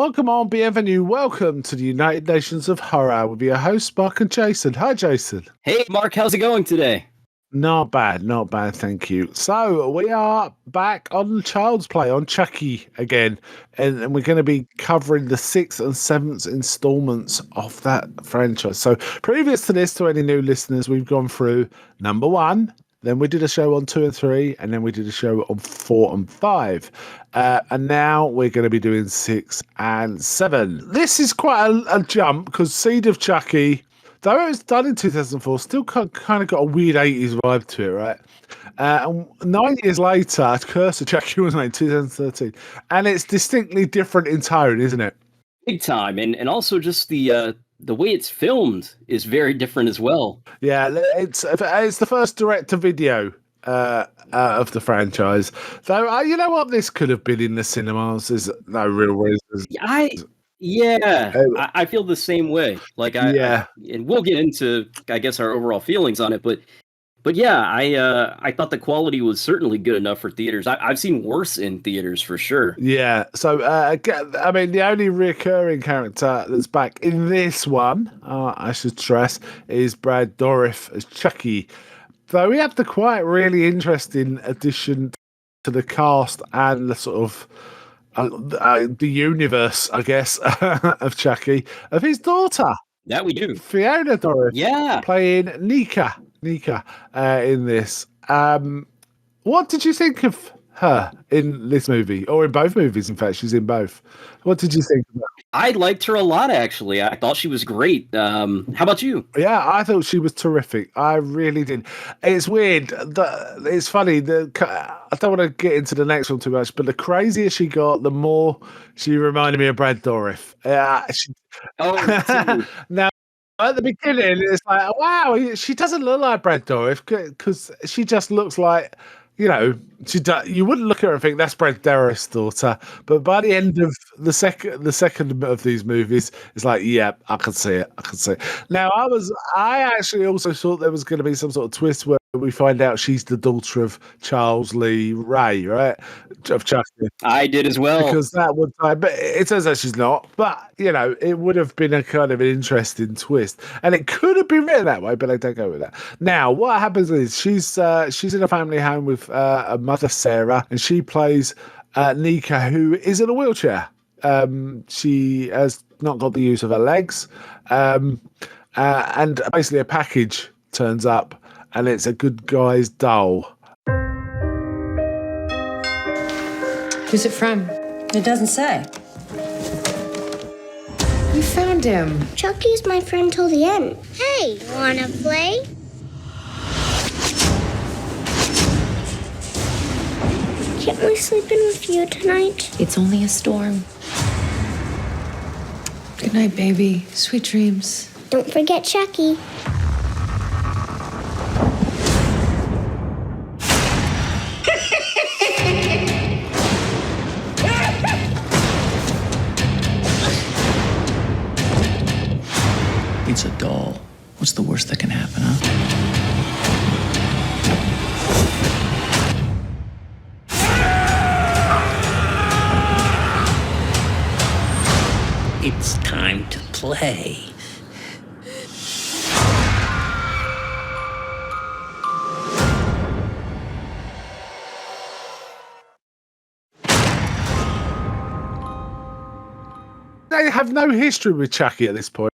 Welcome on, bienvenue, welcome to the United Nations of Horror with your hosts, Mark and Jason. Hi, Jason. Hey, Mark, how's it going today? Not bad, thank you. So, we are back on Child's Play, on Chucky again, and we're going to be covering the 6th and 7th installments of that franchise. So, previous to this, to any new listeners, we've gone through number 1, then we did a show on 2 and 3, and then we did a show on 4 and 5. And now we're going to be doing 6 and 7. This is quite a jump, because Seed of Chucky, though it was done in 2004, still kind of got a weird 80s vibe to it, right? And 9 years later, Curse of Chucky was made in 2013. And it's distinctly different in tone, isn't it? Big time. And also just the way it's filmed is very different as well. Yeah, it's the first direct-to-video of the franchise. Though, you know what? This could have been in the cinemas. There's no real reason. I feel the same way. And we'll get into, I guess, our overall feelings on it. But yeah, I thought the quality was certainly good enough for theaters. I've seen worse in theaters for sure. Yeah. So, I mean, the only recurring character that's back in this one, I should stress, is Brad Dourif as Chucky. Though we have the quite really interesting addition to the cast and the sort of the universe, I guess, of Chucky, of his daughter. That we do. Fiona Dourif. Yeah. Playing Nika in this. What did you think of her in this movie? Or in both movies, in fact. She's in both. What did you think of her? I liked her a lot, actually. I thought she was great. How about you? Yeah, I thought she was terrific. I really did. It's weird. It's funny. I don't want to get into the next one too much, but the crazier she got, the more she reminded me of Brad Dourif. Now, at the beginning, it's like, wow, she doesn't look like Brad Dourif because she just looks like, you know, you wouldn't look at her and think that's Brad Dourif's daughter. But by the end of the second of these movies, it's like, yeah, I can see it. Now, I actually also thought there was going to be some sort of twist where we find out she's the daughter of Charles Lee Ray, right? Of Chucky. I did as well. Because that would, but it turns out she's not. But, you know, it would have been a kind of an interesting twist. And it could have been written that way, but I don't go with that. Now, what happens is she's in a family home with a mother, Sarah, and she plays Nika, who is in a wheelchair. She has not got the use of her legs. And basically a package turns up, and it's a good guy's doll. Who's it from? It doesn't say. You found him. Chucky's my friend till the end. Hey, wanna play? Can't we sleep in with you tonight? It's only a storm. Good night, baby. Sweet dreams. Don't forget Chucky. It's a doll. What's the worst that can happen, huh? It's time to play. They have no history with Chucky at this point,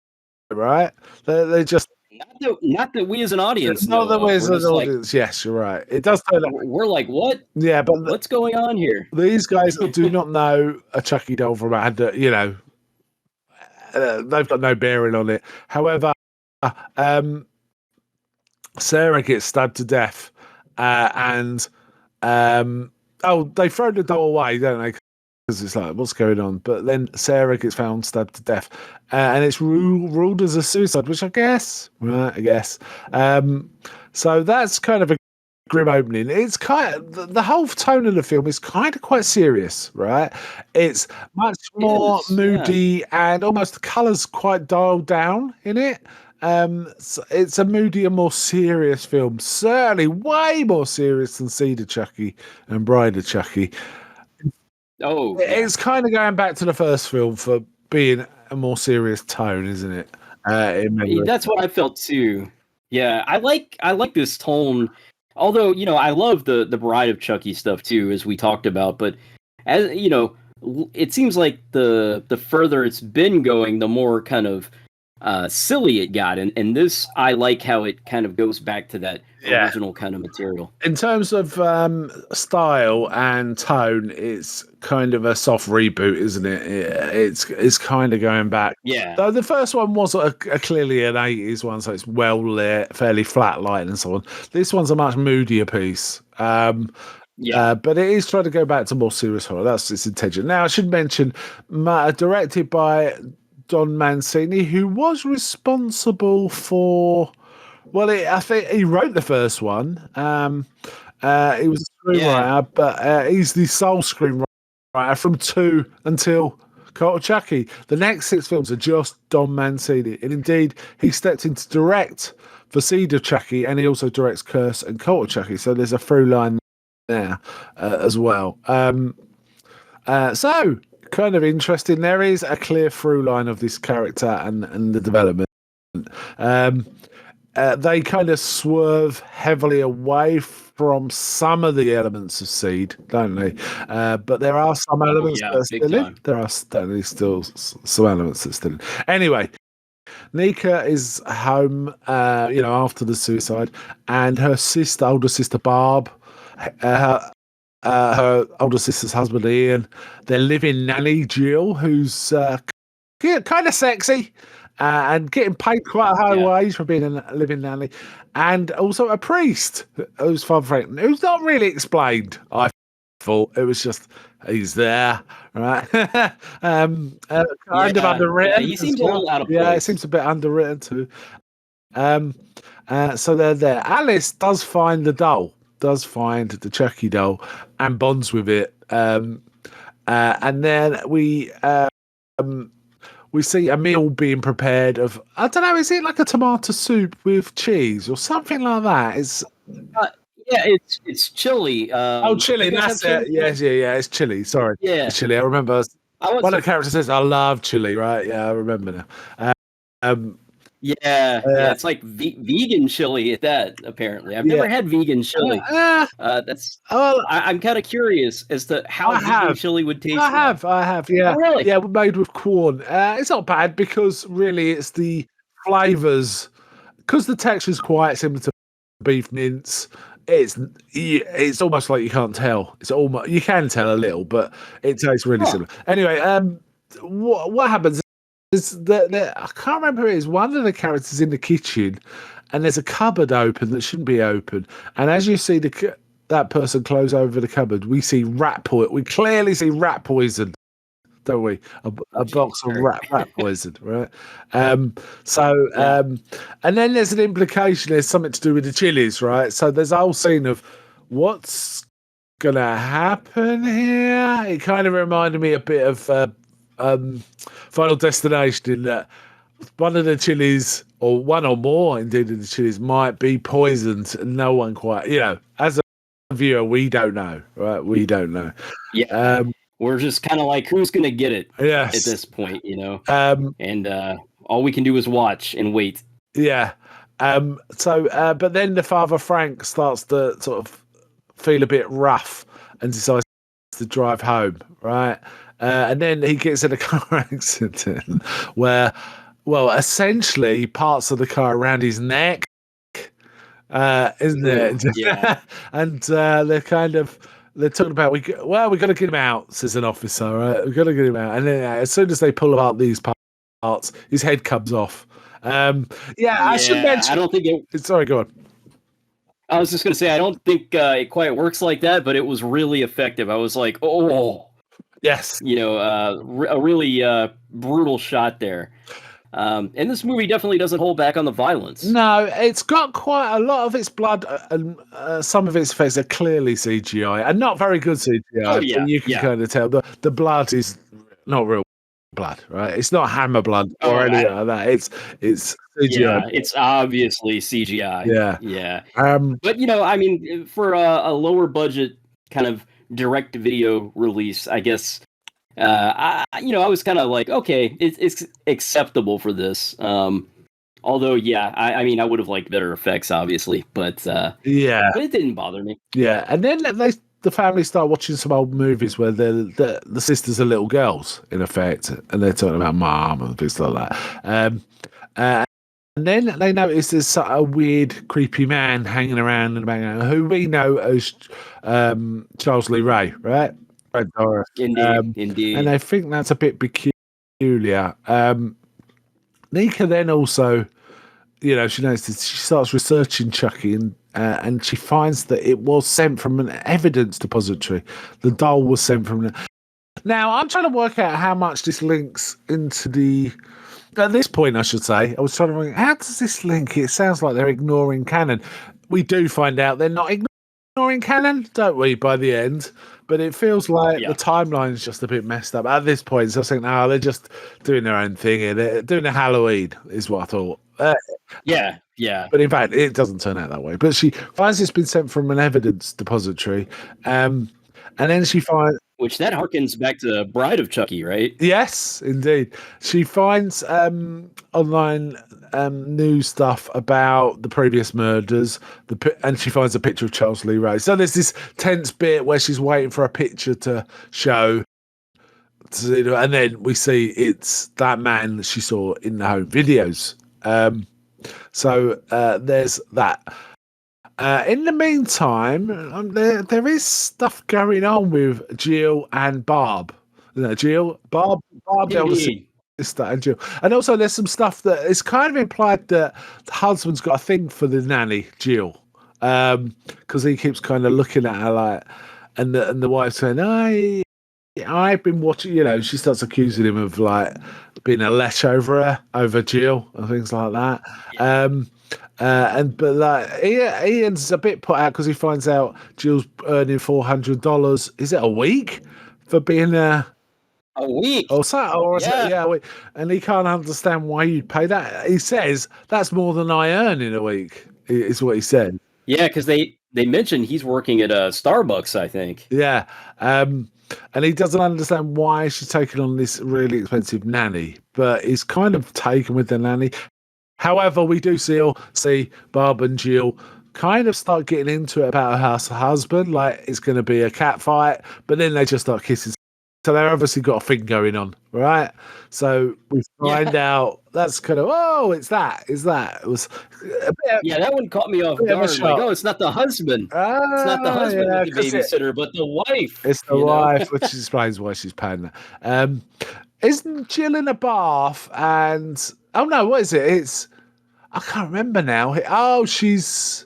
right? They're just not that we as an audience. Not that we as an audience. Yes, you're right. It does turn out. We're like, what? Yeah, but what's going on here? These guys do not know a Chucky doll from you know, they've got no bearing on it. However, Sarah gets stabbed to death, and they throw the doll away, don't they? Because it's like, what's going on? But then Sarah gets found stabbed to death, and it's ruled as a suicide, which I guess. So that's kind of a grim opening. It's kind of, the whole tone of the film is kind of quite serious, right? It's much more moody, and almost the colours quite dialed down in it. So it's a moodier, more serious film. Certainly way more serious than Seed of Chucky and Bride of Chucky. Oh, yeah. It's kind of going back to the first film for being a more serious tone, isn't it? In many ways. That's what I felt too. Yeah, I like this tone. Although, I love the Bride of Chucky stuff too, as we talked about. But as it seems like the further it's been going, the more kind of silly it got. And this, I like how it kind of goes back to that original kind of material. In terms of style and tone, it's kind of a soft reboot, isn't it? It's kind of going back. Yeah. Though the first one was clearly an 80s one, so it's well lit, fairly flat light and so on. This one's a much moodier piece. But it is trying to go back to more serious horror. That's its intention. Now, I should mention, directed by Don Mancini, who was responsible for... Well, I think he wrote the first one. He was a screenwriter, but he's the sole screenwriter from 2 until Cult of Chucky. The next 6 films are just Don Mancini. And indeed, he stepped in to direct for Seed of Chucky, and he also directs Curse and Cult of Chucky. So there's a through line there as well. So, kind of interesting. There is a clear through line of this character and the development. They kind of swerve heavily away from some of the elements of Seed, don't they? But there are some elements that are still in. There are certainly still some elements that are still in. Anyway, Nika is home, after the suicide, and her older sister Barb, her older sister's husband Ian, their living nanny Jill, who's kind of sexy. And getting paid quite a high wage for being a living nanny, and also a priest who's Father Franklin, who's not really explained. I thought it was just he's there, right? Kind of underwritten. He seems a little out of place. Yeah, it seems a bit underwritten too. So they're there. Alice does find the doll, does find the Chucky doll, and bonds with it. And then we see a meal being prepared of, I don't know, is it like a tomato soup with cheese or something like that? It's it's chili. Chili, that's it. Yes, it's chili. Sorry. Yeah. It's chili. I remember one of the characters says, I love chili, right? Yeah, I remember now. It's like vegan chili at that, apparently. I've never had vegan chili. I'm kind of curious as to how vegan chili would taste. I have, yeah. Oh, really? Yeah, made with corn. It's not bad because really it's the flavours, because the texture is quite similar to beef mince. It's almost like you can't tell. You can tell a little, but it tastes really similar. Anyway, what happens is that I can't remember who it is. One of the characters in the kitchen, and there's a cupboard open that shouldn't be open. And as you see that person close over the cupboard, we see rat poison. We clearly see rat poison, don't we? A box of rat poison, right? And then there's an implication. There's something to do with the chilies, right? So there's a whole scene of what's gonna happen here. It kind of reminded me a bit of Final Destination, in that one of the chilies, or one or more indeed of the chilies, might be poisoned, and no one quite, as a viewer, we don't know, right? We don't know. Yeah. We're just kind of like, who's going to get it at this point, and all we can do is watch and wait. Yeah. But then the Father Frank starts to sort of feel a bit rough and decides to drive home, right? And then he gets in a car accident where, essentially parts of the car around his neck, isn't it? Yeah. And they're talking about, we got to get him out, says an officer, right? We got to get him out. And then as soon as they pull apart these parts, his head comes off. I should mention. I don't think Sorry, go on. I was just going to say, I don't think it quite works like that, but it was really effective. I was like, oh. Yes. A really brutal shot there. And this movie definitely doesn't hold back on the violence. No, it's got quite a lot of its blood, and some of its effects are clearly CGI, and not very good CGI. Oh, yeah. But you can kind of tell the blood is not real blood, right? It's not hammer blood or anything like that. It's CGI. Yeah, it's obviously CGI. Yeah. But for a lower budget kind of direct video release, I guess I was kind of like, okay, it's acceptable for this. Although, yeah, I mean, I would have liked better effects, obviously, but it didn't bother me. Yeah, and then the family start watching some old movies where the sisters are little girls, in effect, and they're talking about mom and things like that. And then they notice there's a weird, creepy man hanging around in the background who we know as Charles Lee Ray, right? Red Doris. Indeed. And I think that's a bit peculiar. Nika then also, she notices, she starts researching Chucky and she finds that it was sent from an evidence depository. The doll was sent from. Now, I'm trying to work out how much this links into the. At this point, I should say, I was trying to think, how does this link? It sounds like they're ignoring canon. We do find out they're not ignoring canon, don't we, by the end? But it feels like the timeline's just a bit messed up. At this point, so I was thinking, they're just doing their own thing here. They're doing a Halloween, is what I thought. Yeah. But in fact, it doesn't turn out that way. But she finds it's been sent from an evidence depository. And then she finds... Which that harkens back to Bride of Chucky, right? Yes, indeed. She finds online news stuff about the previous murders, and she finds a picture of Charles Lee Ray. So there's this tense bit where she's waiting for a picture to show, and then we see it's that man that she saw in the home videos. So there's that. In the meantime, there is stuff going on with Jill and Barb. Barb, elder sister, and Jill. And also, there's some stuff that is kind of implied that the husband's got a thing for the nanny, Jill, because he keeps kind of looking at her like, and the wife's saying, I've been watching, she starts accusing him of like being a lech over Jill and things like that. But Ian's a bit put out because he finds out Jill's earning $400. Is it a week for being a week? Or so? Or a week. And he can't understand why you'd pay that. He says that's more than I earn in a week. Is what he said. Yeah, because they mentioned he's working at a Starbucks, I think. Yeah. And he doesn't understand why she's taking on this really expensive nanny, but he's kind of taken with the nanny. However, we do see Barb and Jill kind of start getting into it about her husband, like it's going to be a cat fight, but then they just start kissing. So they've obviously got a thing going on, right? So we find out that's kind of, it's that. It was a bit that one caught me off guard. Like, it's not the husband. It's not the husband with the babysitter, but the wife. It's the wife, which explains why she's paying that. Isn't Jill in a bath? And what is it? I can't remember now. She's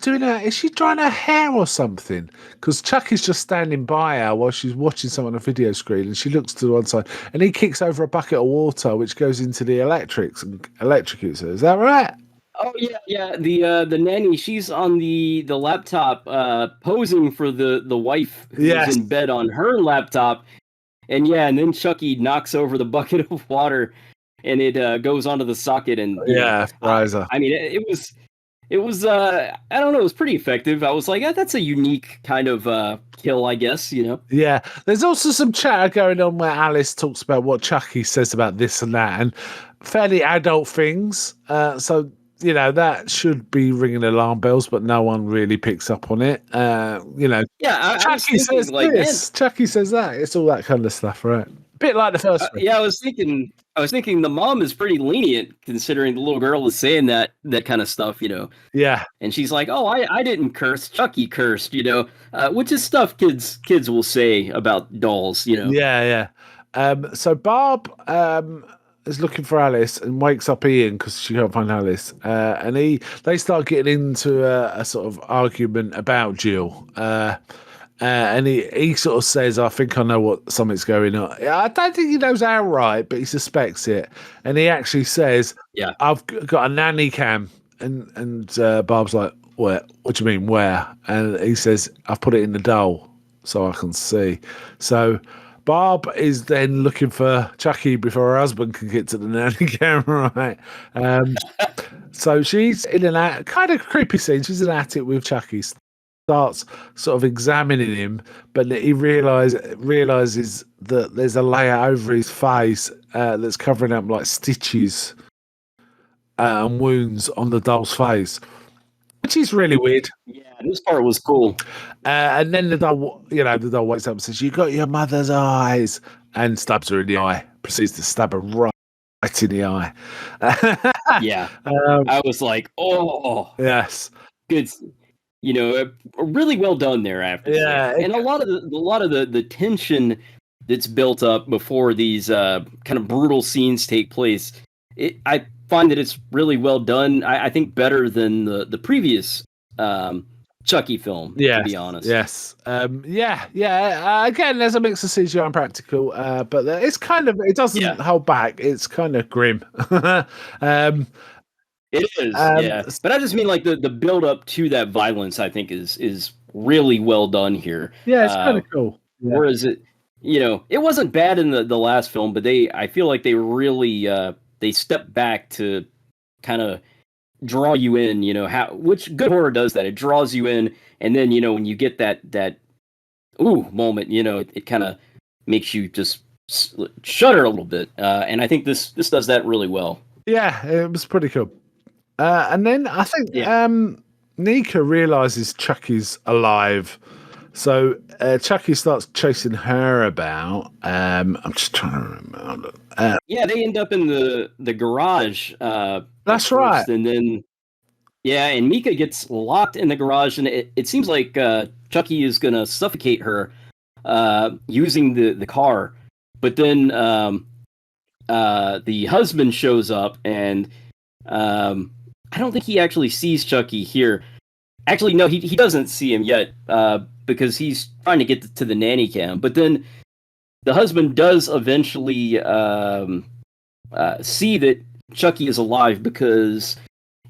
doing is she drying her hair or something? Because Chucky's just standing by her while she's watching something on a video screen, and she looks to one side, and he kicks over a bucket of water, which goes into the electrics and electrocutes her. Is that right? Oh yeah. The nanny, she's on the laptop, posing for the wife who's in bed on her laptop, and then Chucky knocks over the bucket of water, and it goes onto the socket, and fries her. I mean, it was I don't know, it was pretty effective. I was like, that's a unique kind of kill, I guess, Yeah, there's also some chatter going on where Alice talks about what Chucky says about this and that, and fairly adult things. So, that should be ringing alarm bells, but no one really picks up on it. Chucky says this, Chucky says that. It's all that kind of stuff, right? Bit like the first one. I was thinking the mom is pretty lenient considering the little girl is saying that kind of stuff, Yeah. And she's like, I didn't curse, Chucky cursed, which is stuff kids will say about dolls, Yeah. So Barb is looking for Alice and wakes up Ian because she can't find Alice. And they start getting into a sort of argument about Jill. And he sort of says, I think I know what something's going on. I don't think he knows outright, but he suspects it. And he actually says, I've got a nanny cam. And Barb's like, where? What do you mean, where? And he says, I've put it in the doll so I can see. So Barb is then looking for Chucky before her husband can get to the nanny cam, right? So she's in an kind of creepy scene. She's in an attic with Chucky starts sort of examining him, but he realizes that there's a layer over his face that's covering up like stitches and wounds on the doll's face, which is really weird. Yeah, this part was cool. And then the doll wakes up and says, "You got your mother's eyes," and stabs her in the eye. Proceeds to stab her right in the eye. Yeah, I was like, oh, yes, good. Really well done there. I have to say, and a lot of the tension that's built up before these kind of brutal scenes take place. I find that it's really well done. I think better than the previous Chucky film, to be honest. Yes. Again, there's a mix of CGI and practical, but it's kind of, it doesn't hold back. It's kind of grim. It is, yeah. But I just mean like the build up to that violence, I think is really well done here. Yeah, it's kind of cool. Yeah. Whereas it wasn't bad in the last film, but I feel like they really they stepped back to kind of draw you in, which good horror does that. It draws you in, and then when you get that ooh moment, it kind of makes you just shudder a little bit. And I think this does that really well. Yeah, it was pretty cool. And then I think Nika realizes Chucky's alive. So Chucky starts chasing her about. I'm just trying to remember. They end up in the garage. That's right. And then, and Mika gets locked in the garage, and it seems like Chucky is going to suffocate her using the car. But then the husband shows up, and I don't think he actually sees Chucky here. Actually, no, he doesn't see him yet because he's trying to get to the nanny cam. But then the husband does eventually see that Chucky is alive because,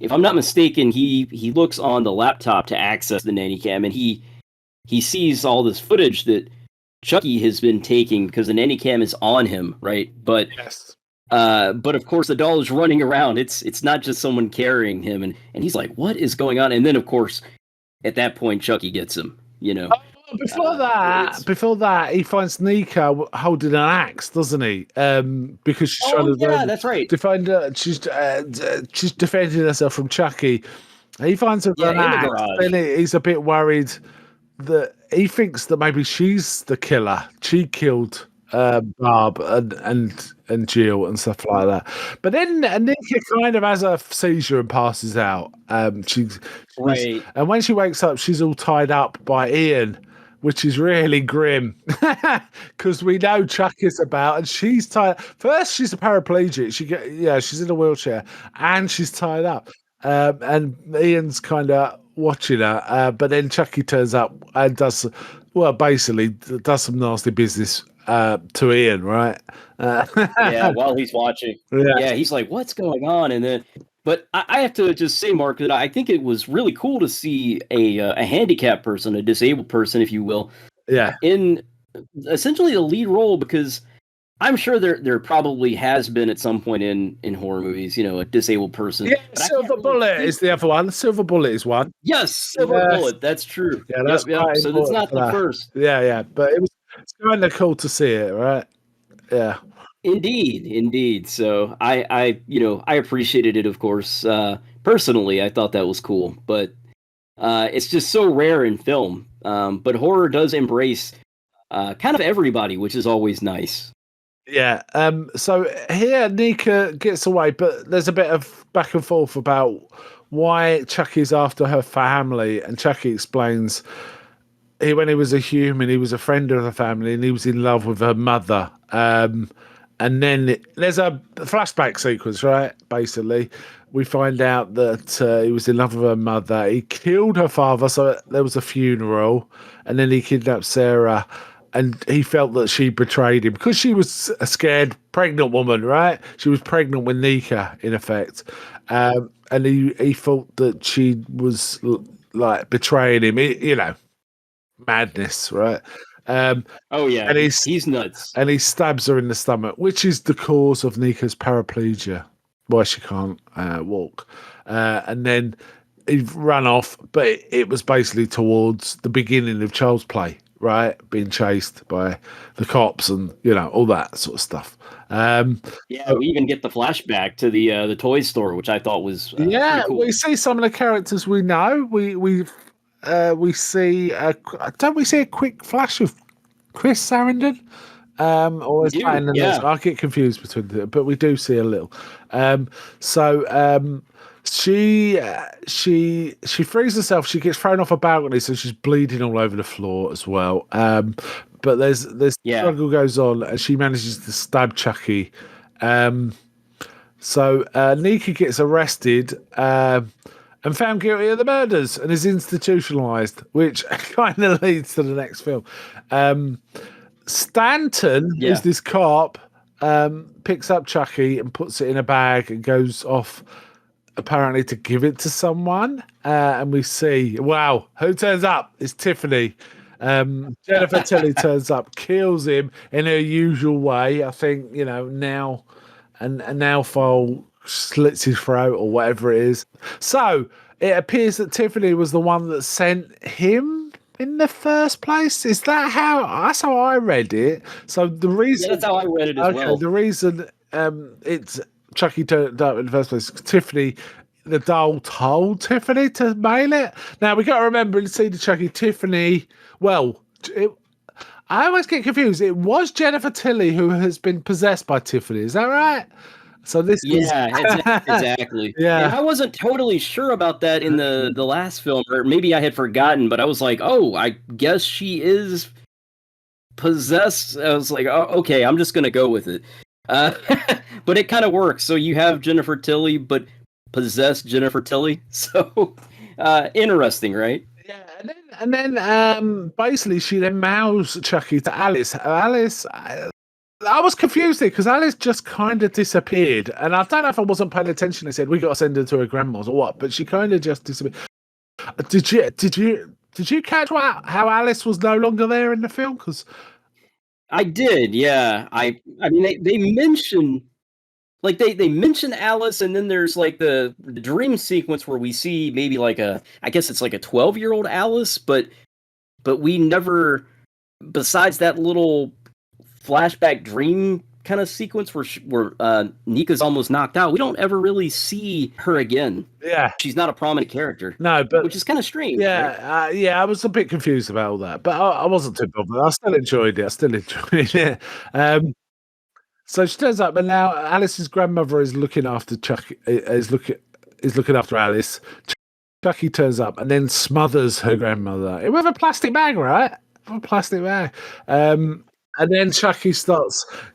if I'm not mistaken, he looks on the laptop to access the nanny cam, and he sees all this footage that Chucky has been taking because the nanny cam is on him, right? But but of course the doll is running around. It's not just someone carrying him, and he's like, what is going on? And then of course at that point Chucky gets him, Before that, he finds Nika holding an axe, doesn't he? Because she's trying to that's right. defend her. She's defending herself from Chucky. He finds her with an axe, and he's a bit worried that he thinks that maybe she's the killer. She killed Barb and Jill and stuff like that. But then Nika kind of has a seizure and passes out. She's and when she wakes up, she's all tied up by Ian, which is really grim because we know Chuck is about, and she's tied. First, she's a paraplegic. She's in a wheelchair and she's tied up. And Ian's kind of watching her, but then Chucky turns up and does some nasty business to Ian, right? While he's watching. Yeah, he's like, what's going on? And then, but I have to just say, Mark, that I think it was really cool to see a handicapped person, a disabled person, if you will, in essentially the lead role, because I'm sure there probably has been at some point in horror movies, a disabled person. Yeah, Silver Bullet is the other one. Silver Bullet is one. Yes, Silver Bullet. That's true. Yeah, that's quite so it's not the first. Yeah, but it's kind of cool to see it, right? Yeah. Indeed. So I appreciated it, of course. Personally, I thought that was cool, but it's just so rare in film. But horror does embrace kind of everybody, which is always nice. Yeah. So here Nika gets away, but there's a bit of back and forth about why Chucky's after her family, and Chucky explains when he was a human, he was a friend of the family, and he was in love with her mother. And then there's a flashback sequence, right? Basically, we find out that he was in love with her mother. He killed her father, so there was a funeral, and then he kidnapped Sarah. And he felt that she betrayed him because she was a scared pregnant woman, right? She was pregnant with Nika, in effect. And he thought that she was like betraying him, madness, right? And he's nuts. And he stabs her in the stomach, which is the cause of Nika's paraplegia, why she can't walk. And then he ran off, but it was basically towards the beginning of Child's Play, right? Being chased by the cops and all that sort of stuff. Yeah, we even get the flashback to the toy store, which I thought was pretty cool. We see some of the characters we know. We see don't we see a quick flash of Chris Sarandon? Or is that in the next? I get confused between them, but we do see a little. She frees herself. She gets thrown off a balcony, so she's bleeding all over the floor as well. But there's struggle goes on, and she manages to stab Chucky. So Nika gets arrested and found guilty of the murders and is institutionalized, which kind of leads to the next film. Stanton, who's this cop, picks up Chucky and puts it in a bag and goes off apparently to give it to someone. And we see, wow, who turns up? It's Tiffany. Jennifer Tilly turns up, kills him in her usual way. I think, now file slits his throat or whatever it is. So it appears that Tiffany was the one that sent him in the first place. Is that that's how I read it? So the reason that's how I read it as well. The reason it's Chucky turned up in the first place, Tiffany, the doll told Tiffany to mail it. Now we got to remember in Seed of Chucky, Tiffany. Well, I always get confused. It was Jennifer Tilly who has been possessed by Tiffany. Is that right? So this is exactly. Yeah. And I wasn't totally sure about that in the last film, or maybe I had forgotten, but I was like, oh, I guess she is possessed. I was like, oh, okay, I'm just going to go with it. But it kind of works. So you have Jennifer Tilly, but possessed Jennifer Tilly. So interesting, right? Yeah, and then basically she then mails Chucky to Alice. I was confused there because Alice just kind of disappeared, and I don't know if I wasn't paying attention. They said we got to send her to her grandma's or what, but she kind of just disappeared. Did you catch how Alice was no longer there in the film? Because I did, yeah. I mean they mention. Like they mention Alice, and then there's like the dream sequence where we see maybe like I guess it's like a 12-year-old Alice, but we never, besides that little flashback dream kind of sequence where Nika's almost knocked out, we don't ever really see her again. Yeah, she's not a prominent character. No, but which is kind of strange. Yeah, right? I was a bit confused about all that, but I wasn't too bothered. I still enjoyed it. So she turns up, and now Alice's grandmother is looking after Chucky. Is looking after Alice. Chucky turns up and then smothers her grandmother with a plastic bag, right? A plastic bag. And then Chucky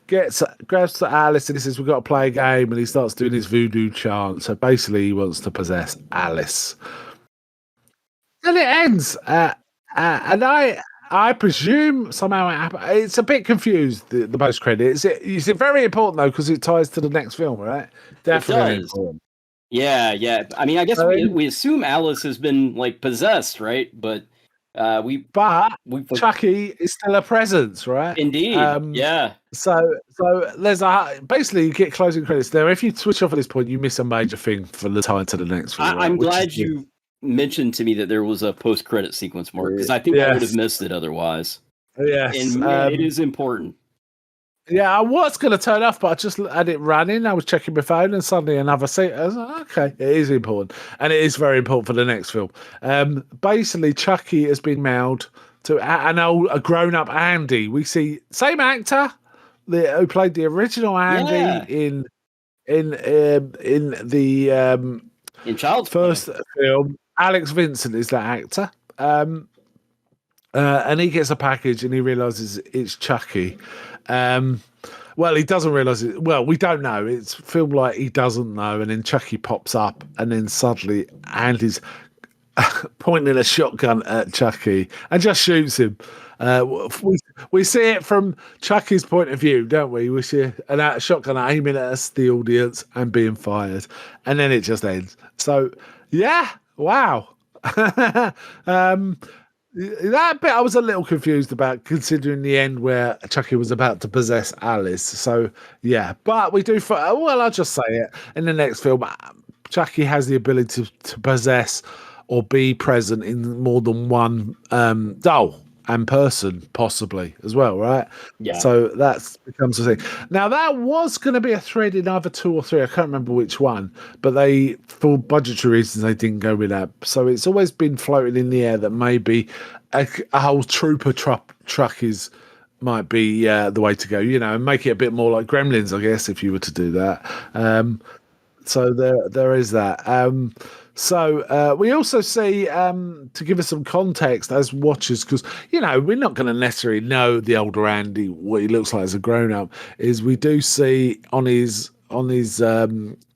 grabs to Alice and he says, "We've got to play a game." And he starts doing his voodoo chant. So basically, he wants to possess Alice. And it ends. And I presume somehow it happened. It's a bit confused, the post credit. It's very important though because it ties to the next film, right? Definitely important. Yeah. I mean, I guess we assume Alice has been like possessed, right? But Chucky is still a presence, right? Indeed. Yeah. So there's basically you get closing credits there. If you switch off at this point, you miss a major thing for the tie to the next film. I'm glad you mentioned to me that there was a post-credit sequence, Mark, because I think I would have missed it otherwise. Yes, and it is important. Yeah, I was going to turn off, but I just had it running. I was checking my phone, and suddenly another scene. I was like, okay, it is important, and it is very important for the next film. Basically, Chucky has been mailed to a grown-up Andy. We see same actor who played the original Andy in Child's first film. Alex Vincent is that actor. And he gets a package and he realizes it's Chucky. Well, he doesn't realize it. Well, we don't know. It's filmed like he doesn't know. And then Chucky pops up and then suddenly Andy's pointing a shotgun at Chucky and just shoots him. We see it from Chucky's point of view, don't we? We see a shotgun aiming at us, the audience, and being fired. And then it just ends. So, yeah. Wow. That bit I was a little confused about, considering the end where Chucky was about to possess Alice. So, yeah. But we do, I'll just say it. In the next film, Chucky has the ability to possess or be present in more than one doll and person, possibly as well, right? Yeah. So that becomes a thing. Now that was going to be a thread in either 2 or 3. I can't remember which one, but they, for budgetary reasons, they didn't go with that. So it's always been floating in the air that maybe a whole trooper truck is might be the way to go. And make it a bit more like Gremlins, I guess, if you were to do that. So there is that. So we also see, to give us some context as watchers, because we're not going to necessarily know the older Andy what he looks like as a grown up. Is we do see on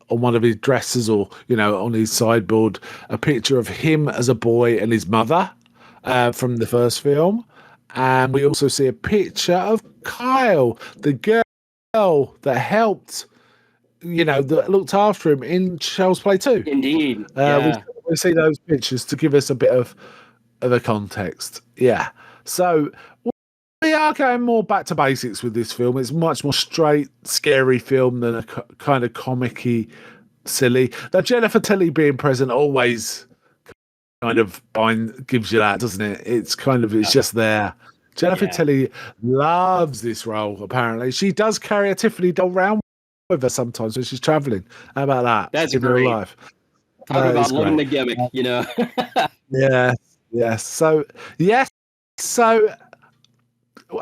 one of his dresses or on his sideboard a picture of him as a boy and his mother from the first film, and we also see a picture of Kyle, the girl that helped. That looked after him in Child's Play 2. Indeed. Yeah. We see those pictures to give us a bit of a context. Yeah. So we are going more back to basics with this film. It's much more straight, scary film than a kind of comic-y, silly. That Jennifer Tilly being present always kind of gives you that, doesn't it? It's just there. Jennifer Tilly loves this role, apparently. She does carry a Tiffany doll round with her sometimes when she's traveling. How about that? That's in great. Real life. Talk about loving the gimmick, Yes. So, yes. So,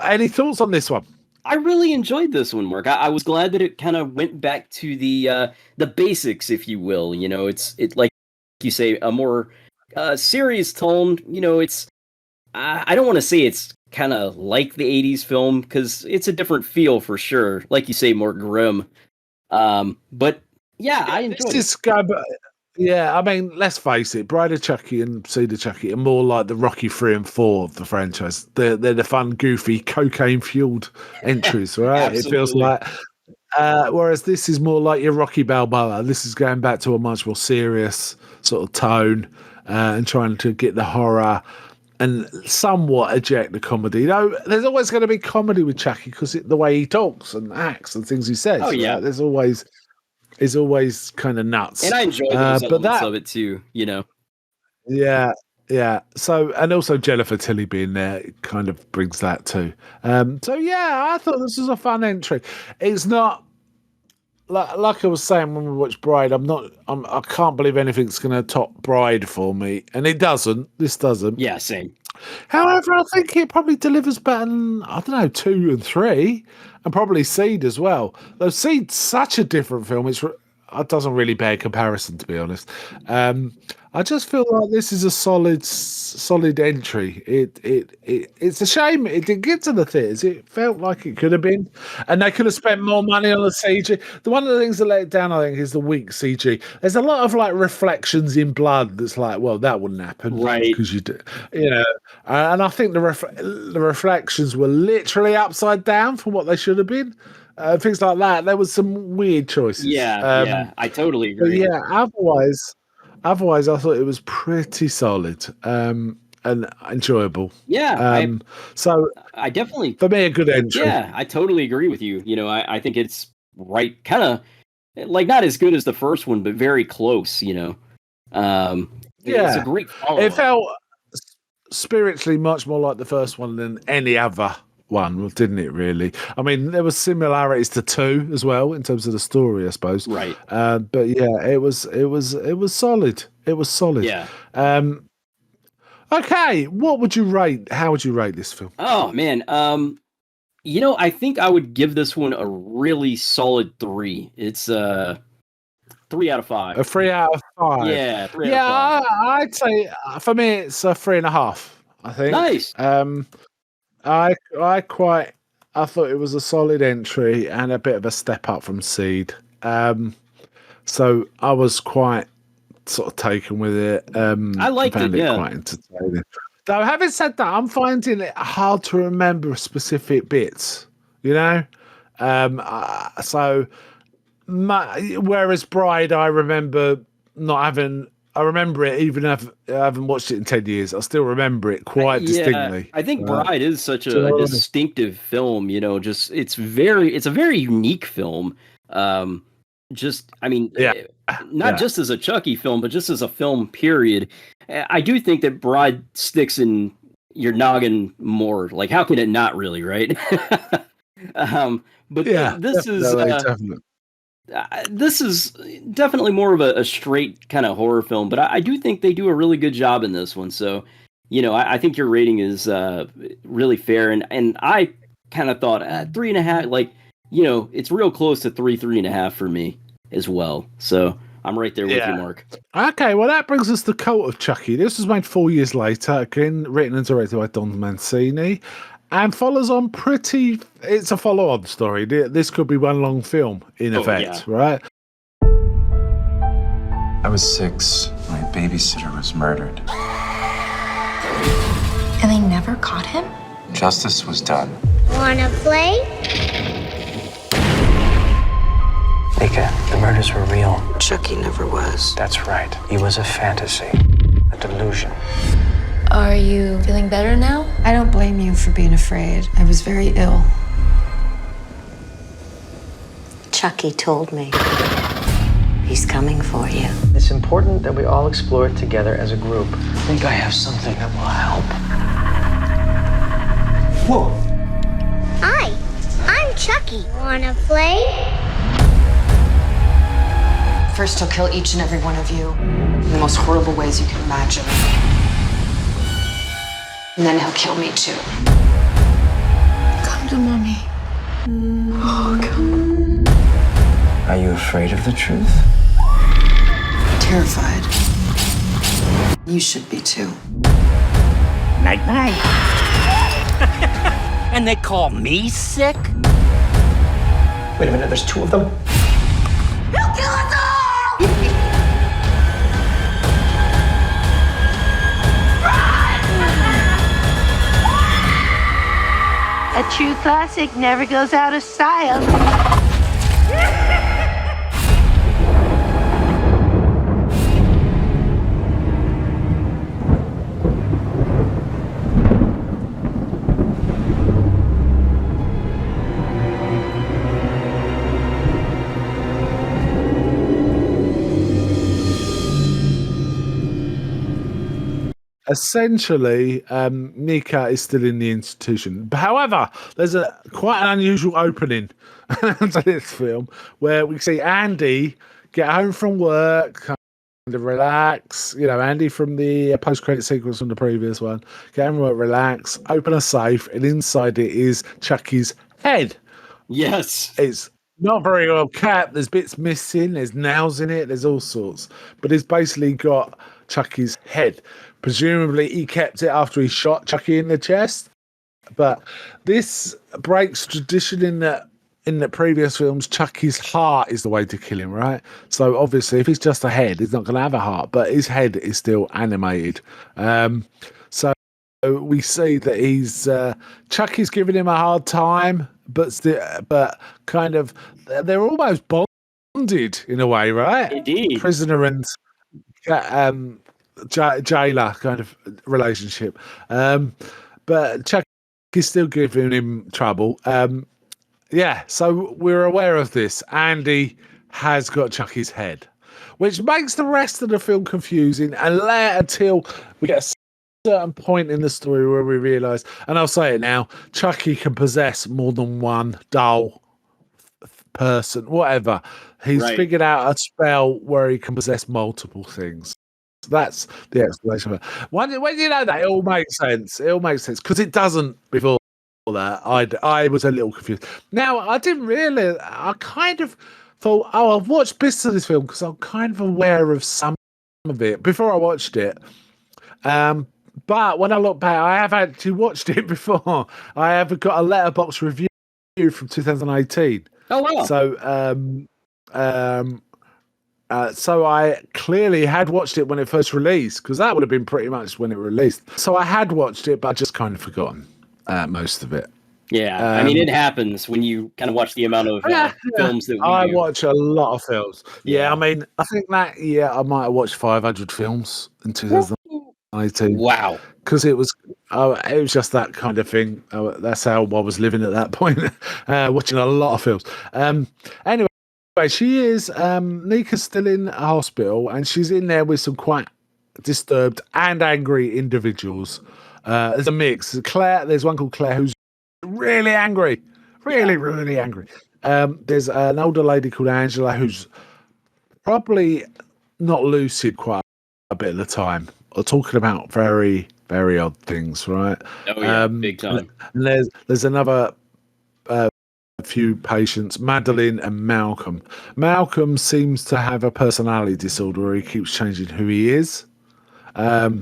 any thoughts on this one? I really enjoyed this one, Mark. I was glad that it kind of went back to the basics, if you will. It's like you say, a more serious tone. It's I don't want to say it's kind of like the 80s film, because it's a different feel for sure. Like you say, more grim. But yeah, I enjoyed it. Yeah, I mean, let's face it, Bride of Chucky and Seed of Chucky are more like the Rocky 3 and 4 of the franchise. They're the fun, goofy, cocaine-fueled entries, right? It feels like. Whereas this is more like your Rocky Balboa. This is going back to a much more serious sort of tone and trying to get the horror and somewhat eject the comedy. There's always going to be comedy with Chucky because the way he talks and acts and things he says. Oh, yeah. Right? It's always kind of nuts. And I enjoy those elements of it too, Yeah. So, and also Jennifer Tilly being there kind of brings that too. So yeah, I thought this was a fun entry. It's not like I was saying when we watched Bride. I can't believe anything's going to top Bride for me, and it doesn't. This doesn't. Yeah, same. However, I think it probably delivers better than 2 and 3, and probably Seed as well. Though Seed's such a different film, it doesn't really bear comparison, to be honest. I just feel like this is a solid entry. It's a shame it didn't get to the theaters. It felt like it could have been, and they could have spent more money on the CG. One of the things that let it down, I think, is the weak CG. There's a lot of reflections in blood. That's well, that wouldn't happen, right? Because and I think the reflections were literally upside down from what they should have been. Things like that. There was some weird choices. Yeah, I totally agree. But yeah, otherwise, I thought it was pretty solid and enjoyable. Yeah. So I definitely, for me, a good entry. Yeah, I totally agree with you. I think it's right, kind of like not as good as the first one, but very close. It's a great follow-up. It felt spiritually much more like the first one than any other one, didn't it? Really, I mean, there was similarities to 2 as well in terms of the story, I suppose. Right. But yeah, it was solid. It was solid. Yeah. Okay, what would you rate? How would you rate this film? Oh man, I think I would give this one a really solid 3. It's 3 out of 5. A 3 out of 5. Yeah, 3 out of 5. I'd say for me it's a 3.5. I think. Nice. I thought it was a solid entry and a bit of a step up from Seed. So I was quite sort of taken with it. I liked it. Yeah. Quite entertaining. Though, having said that, I'm finding it hard to remember specific bits. So. Whereas Bride, I remember not having. I remember it even if I haven't watched it in 10 years. I still remember it quite distinctly. I think Bride is such a distinctive film. It's a very unique film. just, I mean, Yeah. not just as a Chucky film, but just as a film, period. I do think that Bride sticks in your noggin more. Like, how can it not really, right? But Yeah, this is definitely. this is definitely more of a straight kind of horror film, but I do think they do a really good job in this one. So, I think your rating is really fair, and I kind of thought 3.5, like, it's real close to 3.5 for me as well. So I'm right there with you, Mark. Okay, well, that brings us to Cult of Chucky. This was made 4 years later, again, written and directed by Don Mancini, and follows on it's a follow-on story. This could be one long film, in effect, right? I was 6. My babysitter was murdered. And they never caught him? Justice was done. Wanna play? Mika, the murders were real. Chucky never was. That's right. He was a fantasy, a delusion. Are you feeling better now? I don't blame you for being afraid. I was very ill. Chucky told me. He's coming for you. It's important that we all explore it together as a group. I think I have something that will help. Whoa! Hi, I'm Chucky. Wanna play? First, he'll kill each and every one of you in the most horrible ways you can imagine. And then he'll kill me too. Come to mommy. Oh, come. Are you afraid of the truth? Terrified. You should be too. Night night. And they call me sick? Wait a minute, there's 2 of them? He'll kill us all! A true classic never goes out of style. Essentially, Nika is still in the institution. However, there's quite an unusual opening to this film where we see Andy get home from work, kind of relax. Andy from the post-credit sequence from the previous one. Get home from work, relax, open a safe, and inside it is Chucky's head. Yes. It's not very well kept. There's bits missing. There's nails in it. There's all sorts. But it's basically got Chucky's head. Presumably, he kept it after he shot Chucky in the chest. But this breaks tradition in that in the previous films, Chucky's heart is the way to kill him, right? So obviously, if he's just a head, he's not going to have a heart, but his head is still animated. So we see that he's Chucky's giving him a hard time, but kind of they're almost bonded in a way, right? Indeed, prisoner and jailer kind of relationship. But Chucky's still giving him trouble. Yeah, so we're aware of this. Andy has got Chucky's head, which makes the rest of the film confusing until we get a certain point in the story where we realise, and I'll say it now, Chucky can possess more than one doll, person, whatever. He's figured out a spell where he can possess multiple things. So that's the explanation of it. When you know that, it all makes sense. It all makes sense because it doesn't before that. I was a little confused. Now I didn't really. I kind of thought, oh, I've watched bits of this film because I'm kind of aware of some of it before I watched it. But when I look back, I have actually watched it before. I have got a letterbox review from 2018. Oh wow! So I clearly had watched it when it first released because that would have been pretty much when it released. So I had watched it, but I just kind of forgotten most of it. Yeah, I mean, it happens when you kind of watch the amount of films that I watch a lot of films. Yeah, I mean, I think that year I might have watched 500 films in 2018. Wow, because it was just that kind of thing. That's how I was living at that point, watching a lot of films. Anyway. she is. Nika's still in a hospital, and she's in there with some quite disturbed and angry individuals. There's a mix. Claire, there's one called Claire who's really angry, really angry. There's an older lady called Angela who's probably not lucid quite a bit of the time, or talking about very, very odd things, right? Oh yeah, big time. And there's another few patients, Madeline and Malcolm. Malcolm seems to have a personality disorder where he keeps changing who he is. But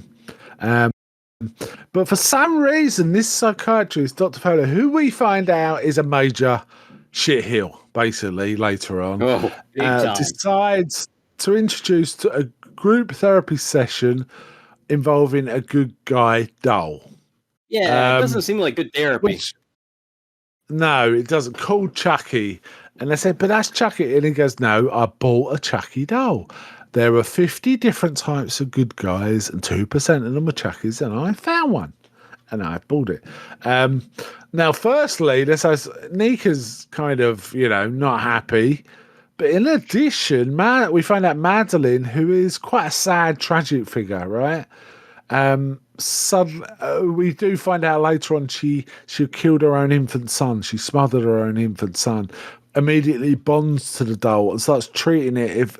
for some reason, this psychiatrist, Dr. Fowler, who we find out is a major shitheel, basically, later on, decides to introduce a group therapy session involving a good guy doll. Yeah, it doesn't seem like good therapy. No, it doesn't. Called Chucky. And they said, but that's Chucky. And he goes, no, I bought a Chucky doll. There are 50 different types of good guys, and 2% of them are Chuckies, and I found one, and I bought it. Now, firstly, this has Nika's kind of, not happy. But in addition, we find out Madeline, who is quite a sad, tragic figure, right? We do find out later on she killed her own infant son. She smothered her own infant son. Immediately bonds to the doll and starts treating it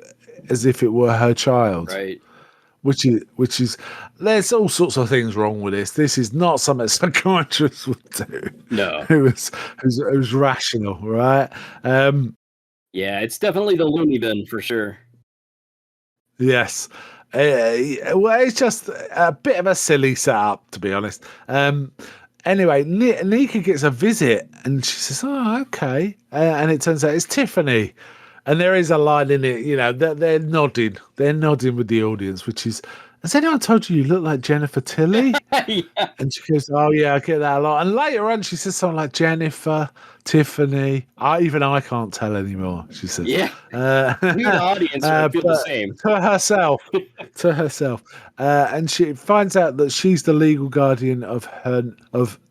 as if it were her child. Right. Which is there's all sorts of things wrong with this. This is not something psychiatrists would do. No. Who's rational, right? Yeah, it's definitely the loony bin for sure. Yes. Well, it's just a bit of a silly setup, to be honest. Anyway, Nika gets a visit, and she says, "Oh, okay," and it turns out it's Tiffany. And there is a line in it, they're nodding. They're nodding with the audience, which is, has anyone told you look like Jennifer Tilly? Yeah. And she goes, oh, yeah, I get that a lot. And later on, she says something like Jennifer, Tiffany. Even I can't tell anymore, she says. Yeah. We, the audience, feel the same. To herself. And she finds out that she's the legal guardian of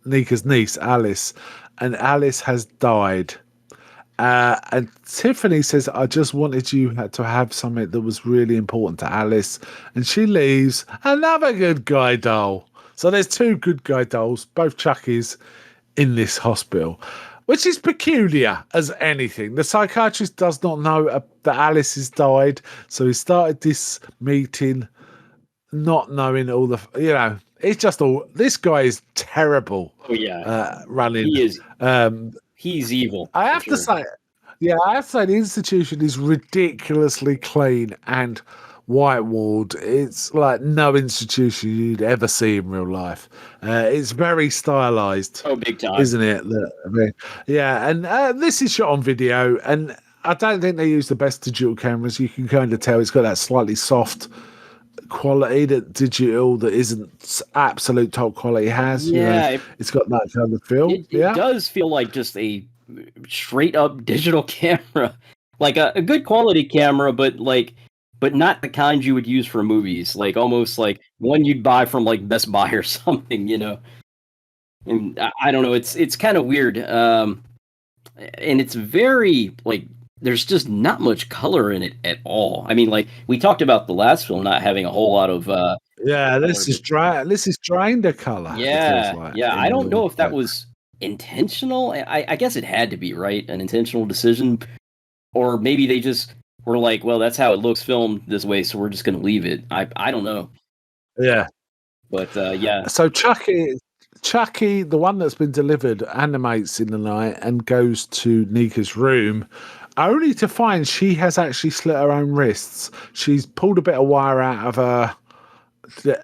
Nika's niece, Alice. And Alice has died. And Tiffany says, I just wanted you to have something that was really important to Alice. And she leaves. Another good guy doll. So there's two good guy dolls, both Chuckies, in this hospital, which is peculiar as anything. The psychiatrist does not know that Alice has died. So he started this meeting not knowing all the, it's just all, this guy is terrible. Oh, yeah. Running. He is. He's evil. I have to say the institution is ridiculously clean and white-walled. It's like no institution you'd ever see in real life. It's very stylized. Oh, big time. Isn't it? And this is shot on video, and I don't think they use the best digital cameras. You can kind of tell it's got that slightly soft quality that digital that isn't absolute top quality has. Yeah, it's got that kind of feel. It does feel like just a straight up digital camera, like a good quality camera, but not the kind you would use for movies, like almost like one you'd buy from like Best Buy or something, And I don't know, it's kind of weird, and it's very like. There's just not much color in it at all. I mean, like we talked about the last film not having a whole lot of. This is dry. This is drained the color. Yeah, I don't know if that was intentional. I guess it had to be, right, an intentional decision, or maybe they just were like, well, that's how it looks filmed this way, so we're just going to leave it. I don't know. Yeah, but yeah. So Chucky, the one that's been delivered, animates in the night and goes to Nika's room. Only to find she has actually slit her own wrists. She's pulled a bit of wire out of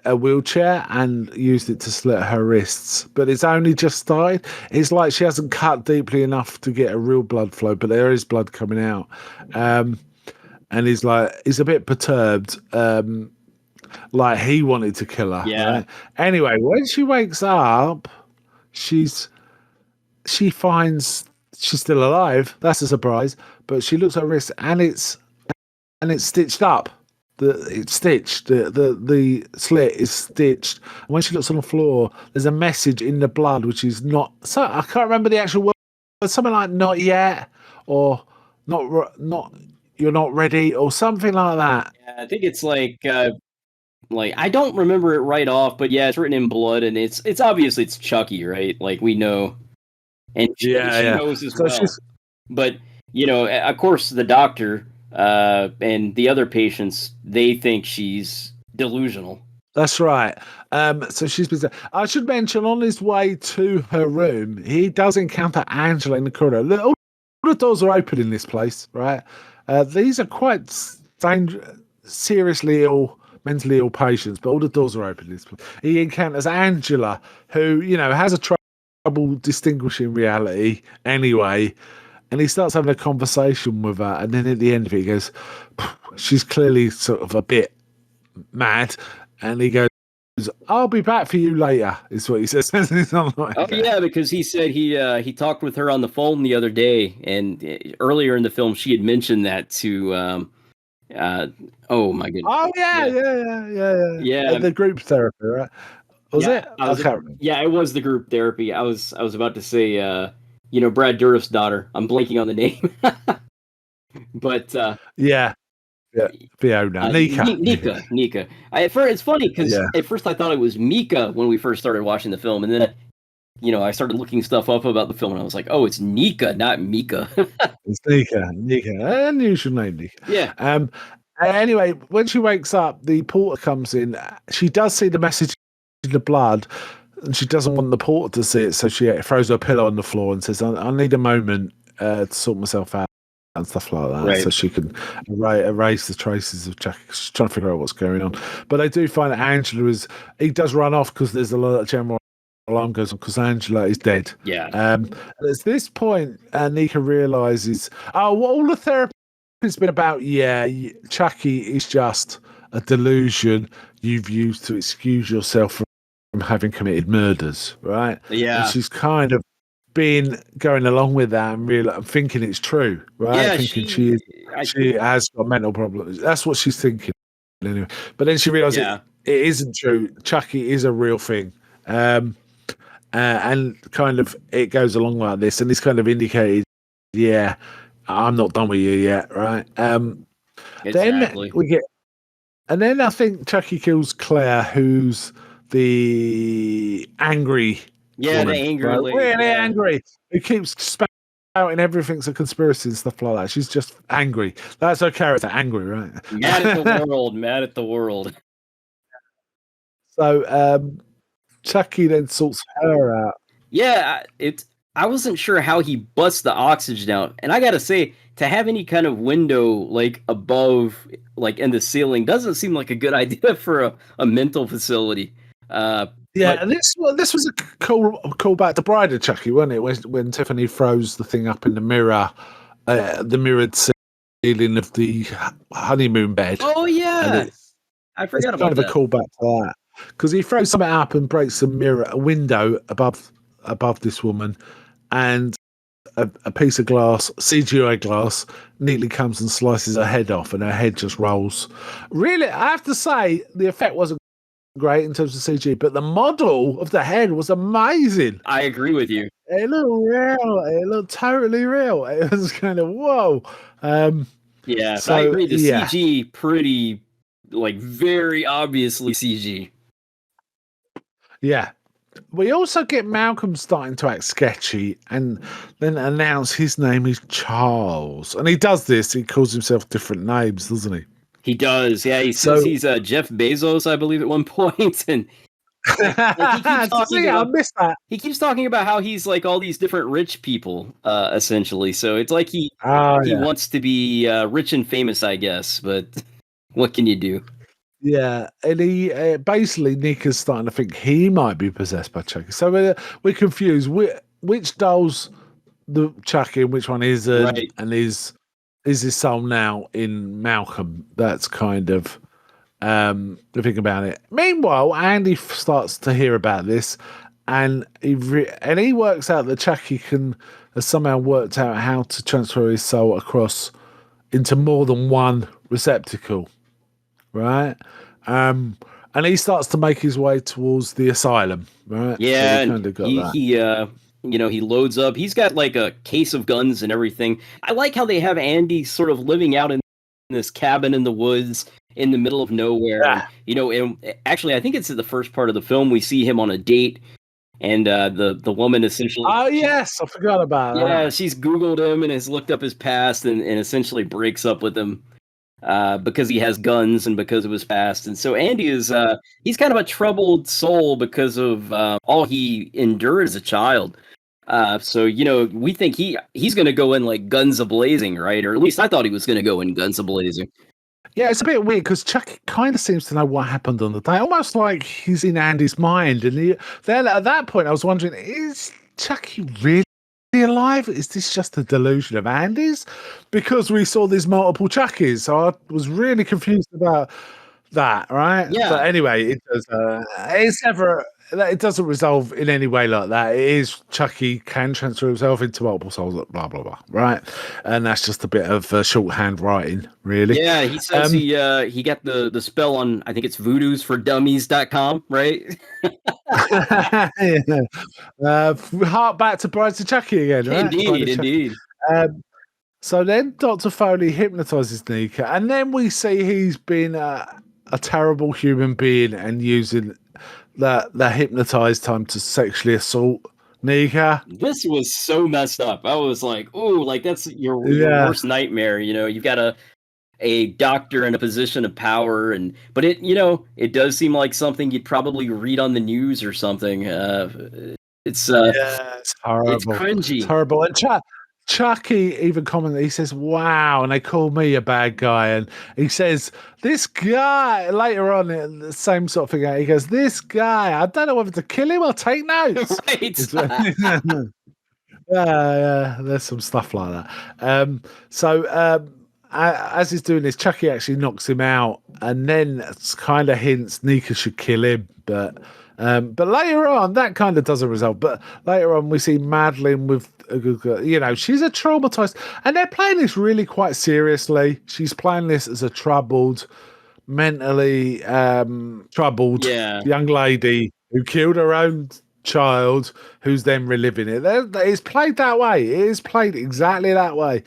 a wheelchair and used it to slit her wrists. But it's only just started. It's like she hasn't cut deeply enough to get a real blood flow, but there is blood coming out. And he's a bit perturbed. Like he wanted to kill her. Yeah. Right? Anyway, when she wakes up, she finds she's still alive. That's a surprise. But she looks at her wrist and it's stitched up. It's stitched. The slit is stitched. And when she looks on the floor, there's a message in the blood which is not. So I can't remember the actual word. But something like "not yet" or not you're not ready or something like that. Yeah, I think it's like I don't remember it right off, but yeah, it's written in blood, and it's obviously it's Chucky, right? Like we know, and she knows as well. But of course, the doctor and the other patients, they think she's delusional. That's right. So she's been. I should mention, on his way to her room, he does encounter Angela in the corridor. All the doors are open in this place, right? These are quite seriously ill, mentally ill patients, but all the doors are open in this place. He encounters Angela, who has a trouble distinguishing reality anyway, and he starts having a conversation with her, and then at the end of it, he goes, "She's clearly sort of a bit mad." And he goes, "I'll be back for you later," is what he says. Yeah, because he said he talked with her on the phone the other day, and earlier in the film she had mentioned that to oh my goodness. Oh yeah. The group therapy, right? Was it? I can't remember. Yeah, it was the group therapy. I was about to say Brad Dourif's daughter. I'm blanking on the name. But yeah, Fiona, Nika. It's funny because at first I thought it was Mika when we first started watching the film, and then I started looking stuff up about the film, and I was like, oh, it's Nika, not Mika. It's Nika, unusual name, Nika. Yeah. Anyway, when she wakes up, the porter comes in. She does see the message in the blood, and she doesn't want the porter to see it, so she throws her pillow on the floor and says, "I need a moment to sort myself out." And stuff like that, right. So she can erase the traces of Chucky. She's trying to figure out what's going on, but they do find that Angela he does run off because there's a lot of general alarm goes on because Angela is dead. Yeah. At this point, Nika realizes, what all the therapy's been about. Yeah, Chucky is just a delusion you've used to excuse yourself from having committed murders, right? Yeah. And she's kind of been going along with that and thinking it's true, right? Yeah, thinking she has got mental problems. That's what she's thinking anyway. But then she realizes it isn't true. Chucky is a real thing. And kind of it goes along like this, and it's kind of indicated, I'm not done with you yet, right? Exactly. And then I think Chucky kills Claire, who's the angry woman, the angry lady. Really angry. Who keeps spouting everything's a conspiracy and stuff like that. She's just angry. That's her character, angry, right? Mad at the world. So Chucky then sorts her out. Yeah, I wasn't sure how he busts the oxygen out. And I gotta say, to have any kind of window like above, like in the ceiling, doesn't seem like a good idea for a mental facility. And this was a call back to Bride of Chucky, wasn't it? When Tiffany throws the thing up in the mirror, the mirrored ceiling of the honeymoon bed. Oh yeah, I forgot about that. Kind of a callback to that because he throws something up and breaks a window above this woman, and a piece of glass, CGI glass, neatly comes and slices her head off, and her head just rolls. Really, I have to say, the effect wasn't great in terms of CG, but the model of the head was amazing. I agree with you. It looked real. It looked totally real. It was kind of whoa. So I agree. The CG pretty, very obviously CG. Yeah. We also get Malcolm starting to act sketchy and then announce his name is Charles. And he does this. He calls himself different names, doesn't he? He does, yeah. He says he's Jeff Bezos, I believe, at one point, and I missed that. He keeps talking about how he's like all these different rich people, essentially. So it's like he wants to be rich and famous, I guess. But what can you do? Yeah, and he basically Nika's starting to think he might be possessed by Chucky. So we're confused. Which doll's the Chucky and which one isn't? Right. And is his soul now in Malcolm? That's kind of the thing about it. Meanwhile, Andy starts to hear about this, and he works out that Chucky has somehow worked out how to transfer his soul across into more than one receptacle, right? And he starts to make his way towards the asylum, right? Yeah, so he loads up. He's got like a case of guns and everything. I like how they have Andy sort of living out in this cabin in the woods in the middle of nowhere. Yeah. And actually, I think it's in the first part of the film we see him on a date, and the woman essentially. Oh yes, I forgot about that. Yeah, she's Googled him and has looked up his past and essentially breaks up with him because he has guns and because of his past. And so Andy is he's kind of a troubled soul because of all he endured as a child. So we think he's going to go in like guns a-blazing, right? Or at least I thought he was going to go in guns a-blazing. Yeah, it's a bit weird because Chucky kind of seems to know what happened on the day, almost like he's in Andy's mind. And then at that point, I was wondering, is Chucky really alive? Is this just a delusion of Andy's? Because we saw these multiple Chuckies, so I was really confused about that, right? Yeah. But anyway, it doesn't resolve in any way like that. It is Chucky can transfer himself into multiple souls, blah blah blah, right? And that's just a bit of shorthand writing, really. Yeah, he says he got the spell on, I think it's voodoosfordummies.com, right? Heart back to Brides of Chucky again, right? Indeed. So then Dr. Foley hypnotizes Nika, and then we see he's been a terrible human being and using the hypnotized time to sexually assault Nika. This was so messed up. I was like, "Ooh, like that's your worst nightmare." You've got a doctor in a position of power, but it does seem like something you'd probably read on the news or something. It's horrible. It's cringy. It's horrible. And Chucky even commented, he says, "Wow," and they call me a bad guy. And he says, "This guy," later on, the same sort of thing. He goes, "This guy, I don't know whether to kill him or take notes." Right. Yeah, there's some stuff like that. As he's doing this, Chucky actually knocks him out, and then kind of hints Nika should kill him, but later on, that kind of doesn't result. But later on, we see Madeline with, she's a traumatized, and they're playing this really quite seriously. She's playing this as a mentally troubled young lady who killed her own child, who's then reliving it. It's played that way. It is played exactly that way.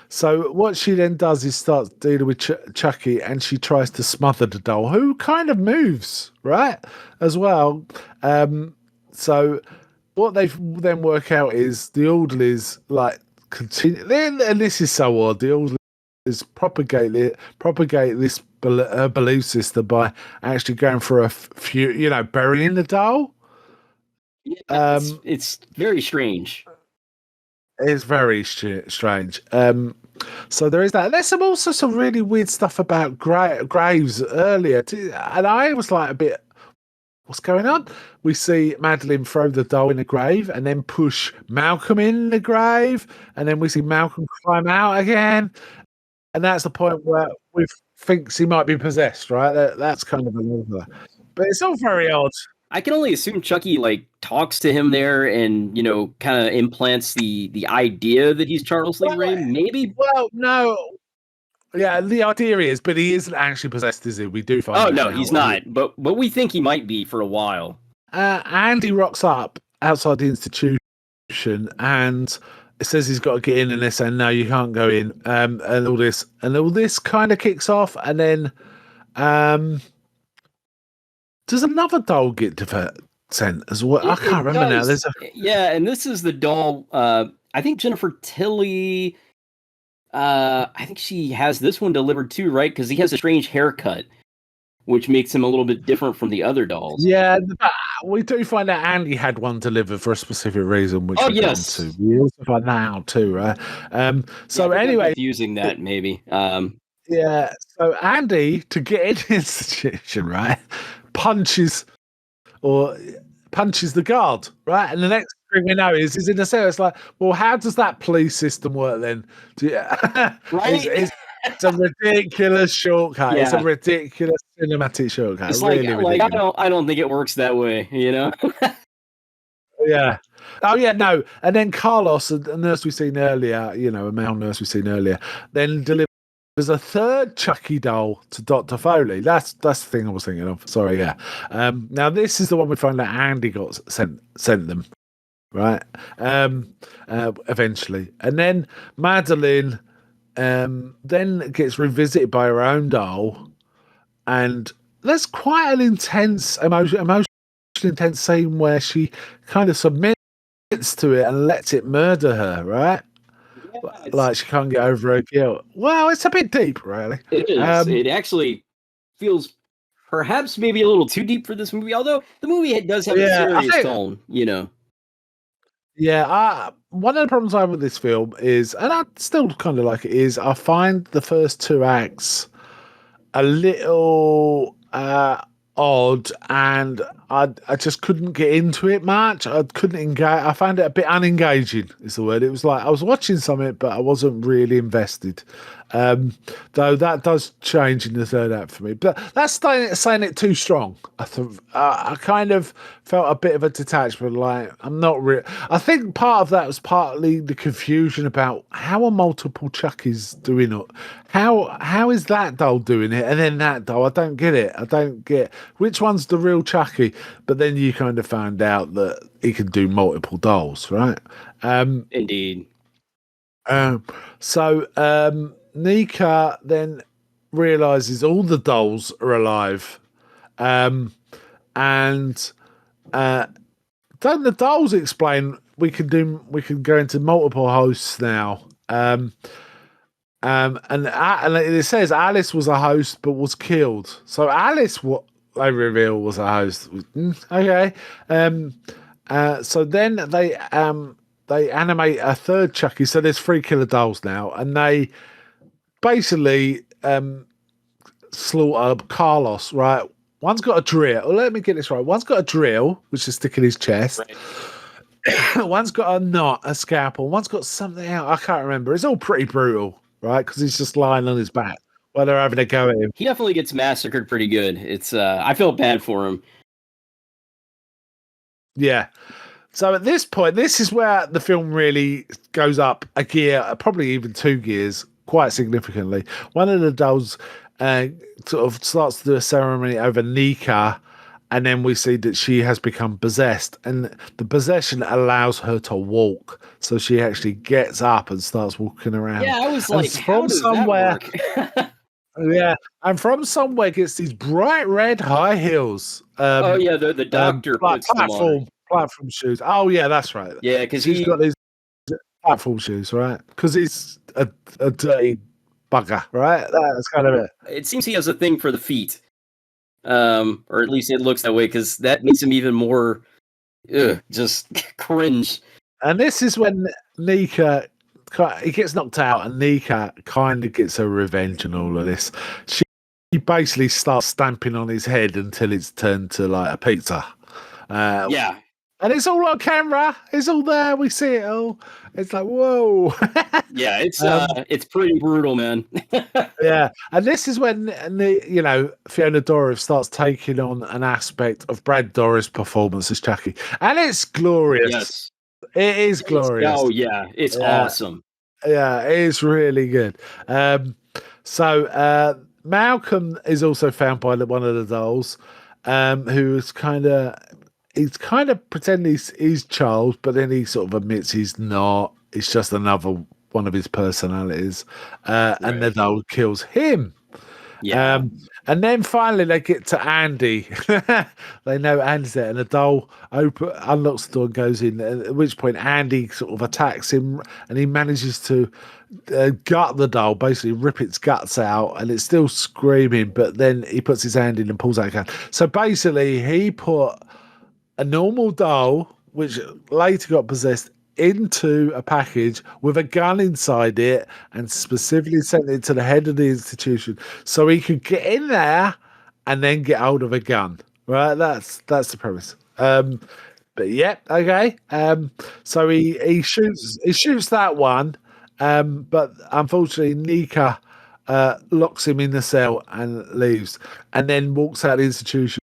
So what she then does is starts dealing with Chucky, and she tries to smother the doll, who kind of moves, right, as well. So what they then work out is the orderlies like continue, and this is so odd. The orderlies propagate this belief system by actually going for a few, burying the doll. Yeah, it's very strange. It's very strange. So there is that. There's also some really weird stuff about graves earlier, and I was like a bit, what's going on? We see Madeline throw the doll in a grave and then push Malcolm in the grave, and then we see Malcolm climb out again, and that's the point where we thinks he might be possessed, right? That's kind of another. But it's all very odd. I can only assume Chucky talks to him there and kind of implants the idea that he's Charles Lee Ray. Maybe. Well, no. Yeah, the idea is, but he isn't actually possessed, is he? We do find. Oh no, he's not. But we think he might be for a while. Andy rocks up outside the institution, and it says he's got to get in, and they're saying no, you can't go in. And all this kind of kicks off, and then does another doll get sent as well? I can't remember now. Yeah, and this is the doll. I think Jennifer Tilly. I think she has this one delivered too, right? Because he has a strange haircut, which makes him a little bit different from the other dolls. Yeah, we do find out Andy had one delivered for a specific reason, which we also find that out too, right? Anyway, using that maybe. Yeah, so Andy, to get in the institution, right, punches the guard, right? And the next thing we know is he's in the cell. It's like, well, how does that police system work then? Right? It's a ridiculous shortcut. Yeah. It's a ridiculous cinematic shortcut. It's really ridiculous. I don't think it works that way, Yeah. Oh yeah, no. And then Carlos, a nurse we've seen earlier, a male nurse we've seen earlier, then delivers a third Chucky doll to Dr. Foley. That's the thing I was thinking of. Sorry, yeah. Now this is the one we find that Andy got sent them. right? Eventually, and then Madeline then gets revisited by her own doll, and there's quite an emotionally intense scene where she kind of submits to it and lets it murder her, right? Yeah, Like she can't get over her guilt. Well, it's a bit deep, really. it is. It actually feels perhaps maybe a little too deep for this movie, although the movie does have a Yeah, serious tone, you know. Yeah, one of the problems I have with this film is, and I still kind of like it, is I find the first two acts a little odd, and I just couldn't get into it much. I couldn't engage. I found it a bit unengaging. Is the word. It was like I was watching something, but I wasn't really invested. Though that does change in the third act for me, but that's saying it too strong. I kind of felt a bit of a detachment. Like I'm not real. I think part of that was partly the confusion about how are multiple Chuckies doing it. How is that doll doing it, and then that doll? I don't get it. I don't get which one's the real Chucky. But then you kind of found out that he can do multiple dolls, right? Indeed. So Nika then realizes all the dolls are alive, and don't the dolls explain we can go into multiple hosts now? And it says Alice was a host but was killed. So Alice, what they reveal, was a host. Okay. So then they animate a third Chucky. So there's 3 killer dolls now, and they basically slaughter Carlos. Right. One's got a drill. Oh, let me get this right. One's got a drill, which is sticking his chest. Right. One's got a knot, a scalpel. One's got something else. I can't remember. It's all pretty brutal, right? Because he's just lying on his back while they're having a go at him. He definitely gets massacred pretty good. It's I felt bad for him. Yeah. So at this point, this is where the film really goes up a gear, probably even 2 gears, quite significantly. One of the dolls sort of starts to do a ceremony over Nika, and then we see that she has become possessed, and the possession allows her to walk. So she actually gets up and starts walking around. Yeah, I was like, how does that work? Yeah, and from somewhere gets these bright red high heels. Oh yeah, the doctor like puts them on. Platform shoes. Oh yeah, that's right. Yeah, because he's got these platform shoes, right? Because he's a dirty bugger, right? That's kind of it. It seems he has a thing for the feet, or at least it looks that way, because that makes him even more just cringe. And this is when Nika, he gets knocked out, and Nika kind of gets her revenge and all of this. She basically starts stamping on his head until it's turned to like a pizza. Yeah. And it's all on camera. It's all there. We see it all. It's like, whoa. Yeah, it's pretty brutal, man. Yeah. And this is when, Fiona Doris starts taking on an aspect of Brad Dourif's performance as Chucky. And it's glorious. Yes. It is glorious. Oh, yeah. It's awesome. Yeah, it is really good. So Malcolm is also found by one of the dolls, who is he's kind of pretending he's Charles, but then he sort of admits he's not. It's just another one of his personalities. And the doll kills him. Yeah. And then finally they get to Andy. They know Andy's there, and the doll unlocks the door and goes in. At which point Andy sort of attacks him, and he manages to gut the doll, basically rip its guts out, and it's still screaming. But then he puts his hand in and pulls out a gun. So basically, he put a normal doll, which later got possessed, into a package with a gun inside it, and specifically sent it to the head of the institution so he could get in there and then get hold of a gun. Right? That's the premise. But yeah, okay. So he shoots that one, but unfortunately Nika locks him in the cell and leaves, and then walks out of the institution.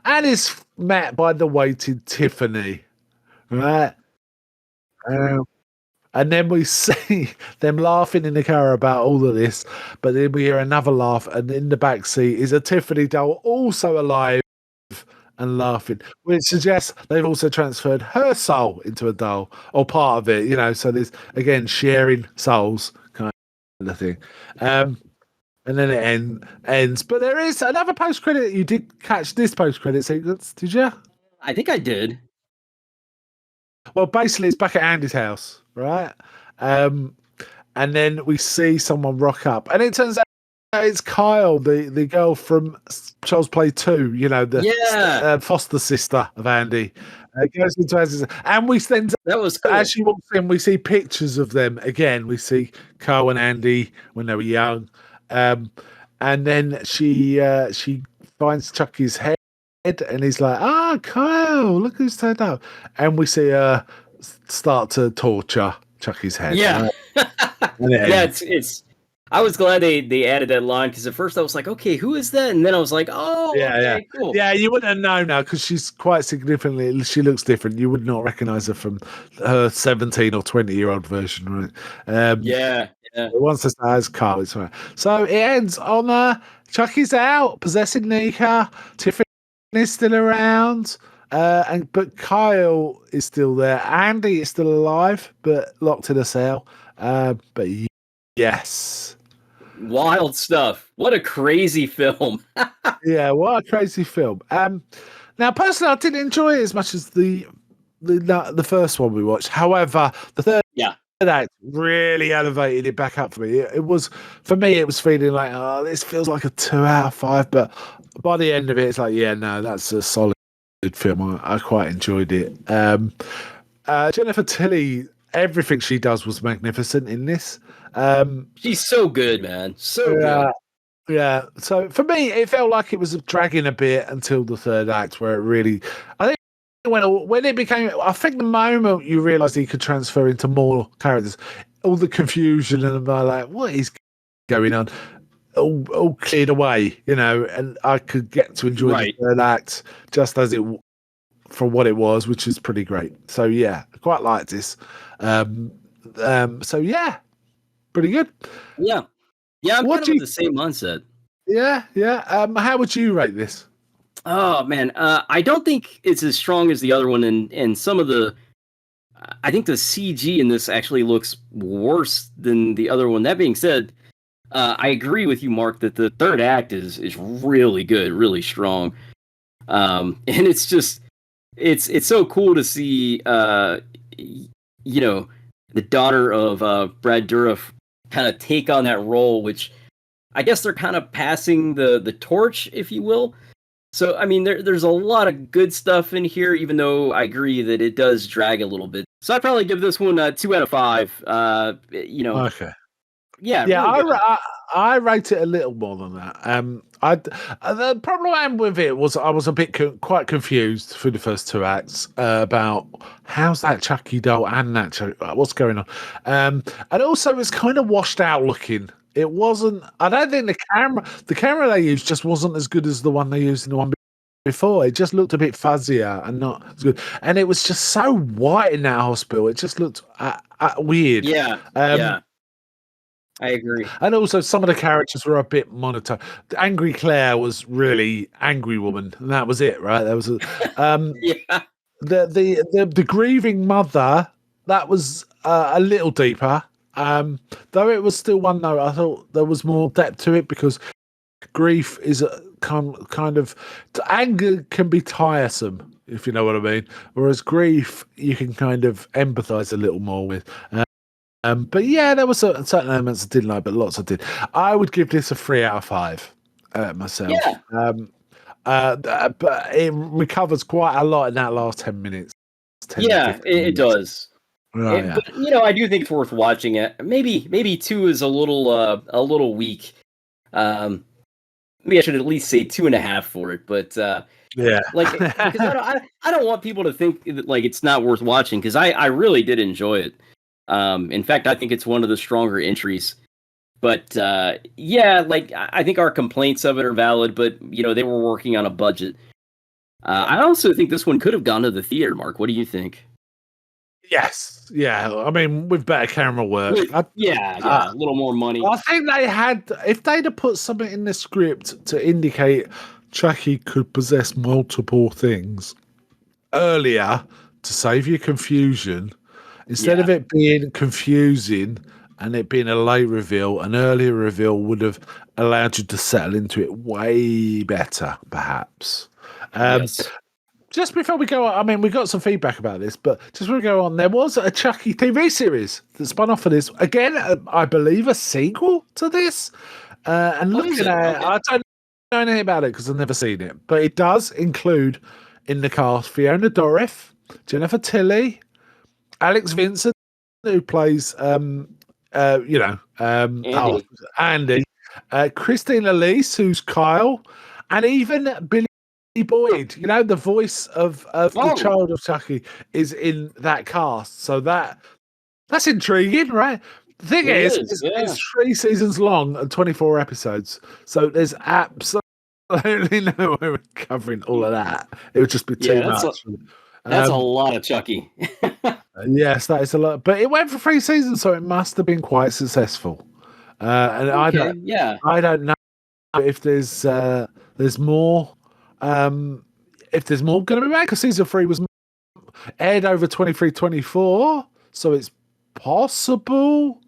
And is met by the waiting Tiffany, right? And then we see them laughing in the car about all of this, but then we hear another laugh, and in the back seat is a Tiffany doll, also alive, and laughing, which suggests they've also transferred her soul into a doll or part of it, so there's again sharing souls kind of thing. And then it ends. But there is another post-credit. You did catch this post-credit sequence, did you? I think I did. Well, basically, it's back at Andy's house, right? And then we see someone rock up. And it turns out it's Kyle, the girl from Child's Play 2, the foster sister of Andy. Goes into Andy's, and we then, that was cool. As she walks in, we see pictures of them again. We see Kyle and Andy when they were young. And then she finds Chucky's head, and he's like, Kyle, look who's turned up. And we see her start to torture Chucky's head. Yeah. It's I was glad they added that line, because at first I was like, okay, who is that? And then I was like, cool. Yeah, you wouldn't have known now, because she's quite significantly, she looks different. You would not recognize her from her 17 or 20-year-old version, right? Yeah. Once the stars Carl, it's right. So it ends on Chucky's out, possessing Nika. Tiffany's still around, but Kyle is still there. Andy is still alive, but locked in a cell. But yes, wild stuff. What a crazy film. Yeah, what a crazy film. Now, personally, I didn't enjoy it as much as the first one we watched. However, the third act really elevated it back up for me. It was, for me, it was feeling like, this feels like a 2 out of 5, but by the end of it, it's like, yeah, no, that's a solid film. I quite enjoyed it. Jennifer Tilly, everything she does was magnificent in this. She's so good, man. So good. Yeah. So for me, it felt like it was dragging a bit until the third act, where it really, I think, when it became, I think the moment you realised he could transfer into more characters, all the confusion and like, what is going on, all cleared away, and I could get to enjoy the third act just as it, for what it was, which is pretty great. So yeah, I quite liked this. So yeah, pretty good. Yeah, I'm kind of the same mindset. Yeah. How would you rate this? Oh man, I don't think it's as strong as the other one, and some of the, I think the CG in this actually looks worse than the other one. That being said, I agree with you, Mark, that the third act is really good, really strong, and it's just it's so cool to see, the daughter of Brad Dourif kind of take on that role, which I guess they're kind of passing the torch, if you will. So, I mean, there's a lot of good stuff in here, even though I agree that it does drag a little bit. So I'd probably give this one a 2 out of 5. Okay. Yeah. Really I rate it a little more than that. The problem I had with it was I was a bit quite confused through the first 2 acts about how's that Chucky doll and that Chucky, what's going on, and also it's kind of washed out looking. It wasn't. I don't think the camera they used just wasn't as good as the one they used in the one before. It just looked a bit fuzzier and not as good. And it was just so white in that hospital. It just looked weird. Yeah. Yeah. I agree. And also, some of the characters were a bit monotone. The Angry Claire was really angry woman, and that was it, right? There was yeah. The grieving mother, that was a little deeper. Though it was still one note, I thought there was more depth to it, because grief is a kind of, anger can be tiresome, if you know what I mean, whereas grief you can kind of empathize a little more with. But yeah, there were certain elements I didn't like, but lots I did. I would give this a 3 out of 5 myself. Yeah. But it recovers quite a lot in that last 10 minutes. It does. Right, yeah. But, I do think it's worth watching it. Maybe 2 is a little weak. Maybe I should at least say 2.5 for it. But yeah, because I don't want people to think that, like, it's not worth watching, because I really did enjoy it. In fact, I think it's one of the stronger entries. But I think our complaints of it are valid. But they were working on a budget. I also think this one could have gone to the theater. Mark, what do you think? Yes, yeah. I mean, with better camera work, a little more money. I think they had, if they'd have put something in the script to indicate Chucky could possess multiple things earlier to save you confusion, instead of it being confusing and it being a late reveal, an earlier reveal would have allowed you to settle into it way better, perhaps. Yes. Just before we go on, I mean, we got some feedback about this, but just before we go on, there was a Chucky TV series that spun off of this. Again, I believe a sequel to this. And looking at it, I don't know anything about it because I've never seen it, but it does include in the cast Fiona Dorif, Jennifer Tilly, Alex Vincent, who plays, Andy, Christine Elise, who's Kyle, and even Billy Boyd, the voice of the child of Chucky, is in that cast. So that's intriguing, right? The thing is, it's 3 seasons long and 24 episodes. So there's absolutely no way we're covering all of that. It would just be too much. That's a lot of Chucky. Yes, that is a lot. But it went for 3 seasons, so it must have been quite successful. And I don't know if there's more. If there's more going to be made, because season 3 was aired over 23-24, so it's possible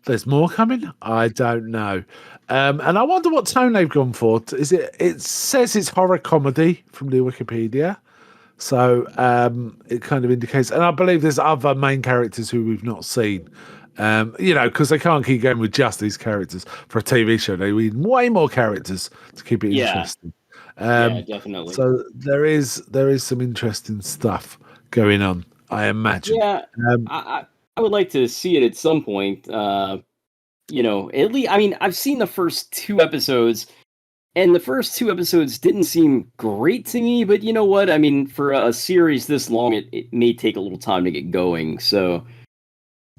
there's more coming. I don't know. And I wonder what tone they've gone for. It says it's horror comedy from the Wikipedia. So it kind of indicates, and I believe there's other main characters who we've not seen. Because they can't keep going with just these characters for a TV show. They need way more characters to keep it interesting. Definitely. So there is some interesting stuff going on, I imagine. Yeah, I would like to see it at some point. At least, I mean, I've seen the first 2 episodes, and the first 2 episodes didn't seem great to me. But you know what? I mean, for a series this long, it may take a little time to get going. So,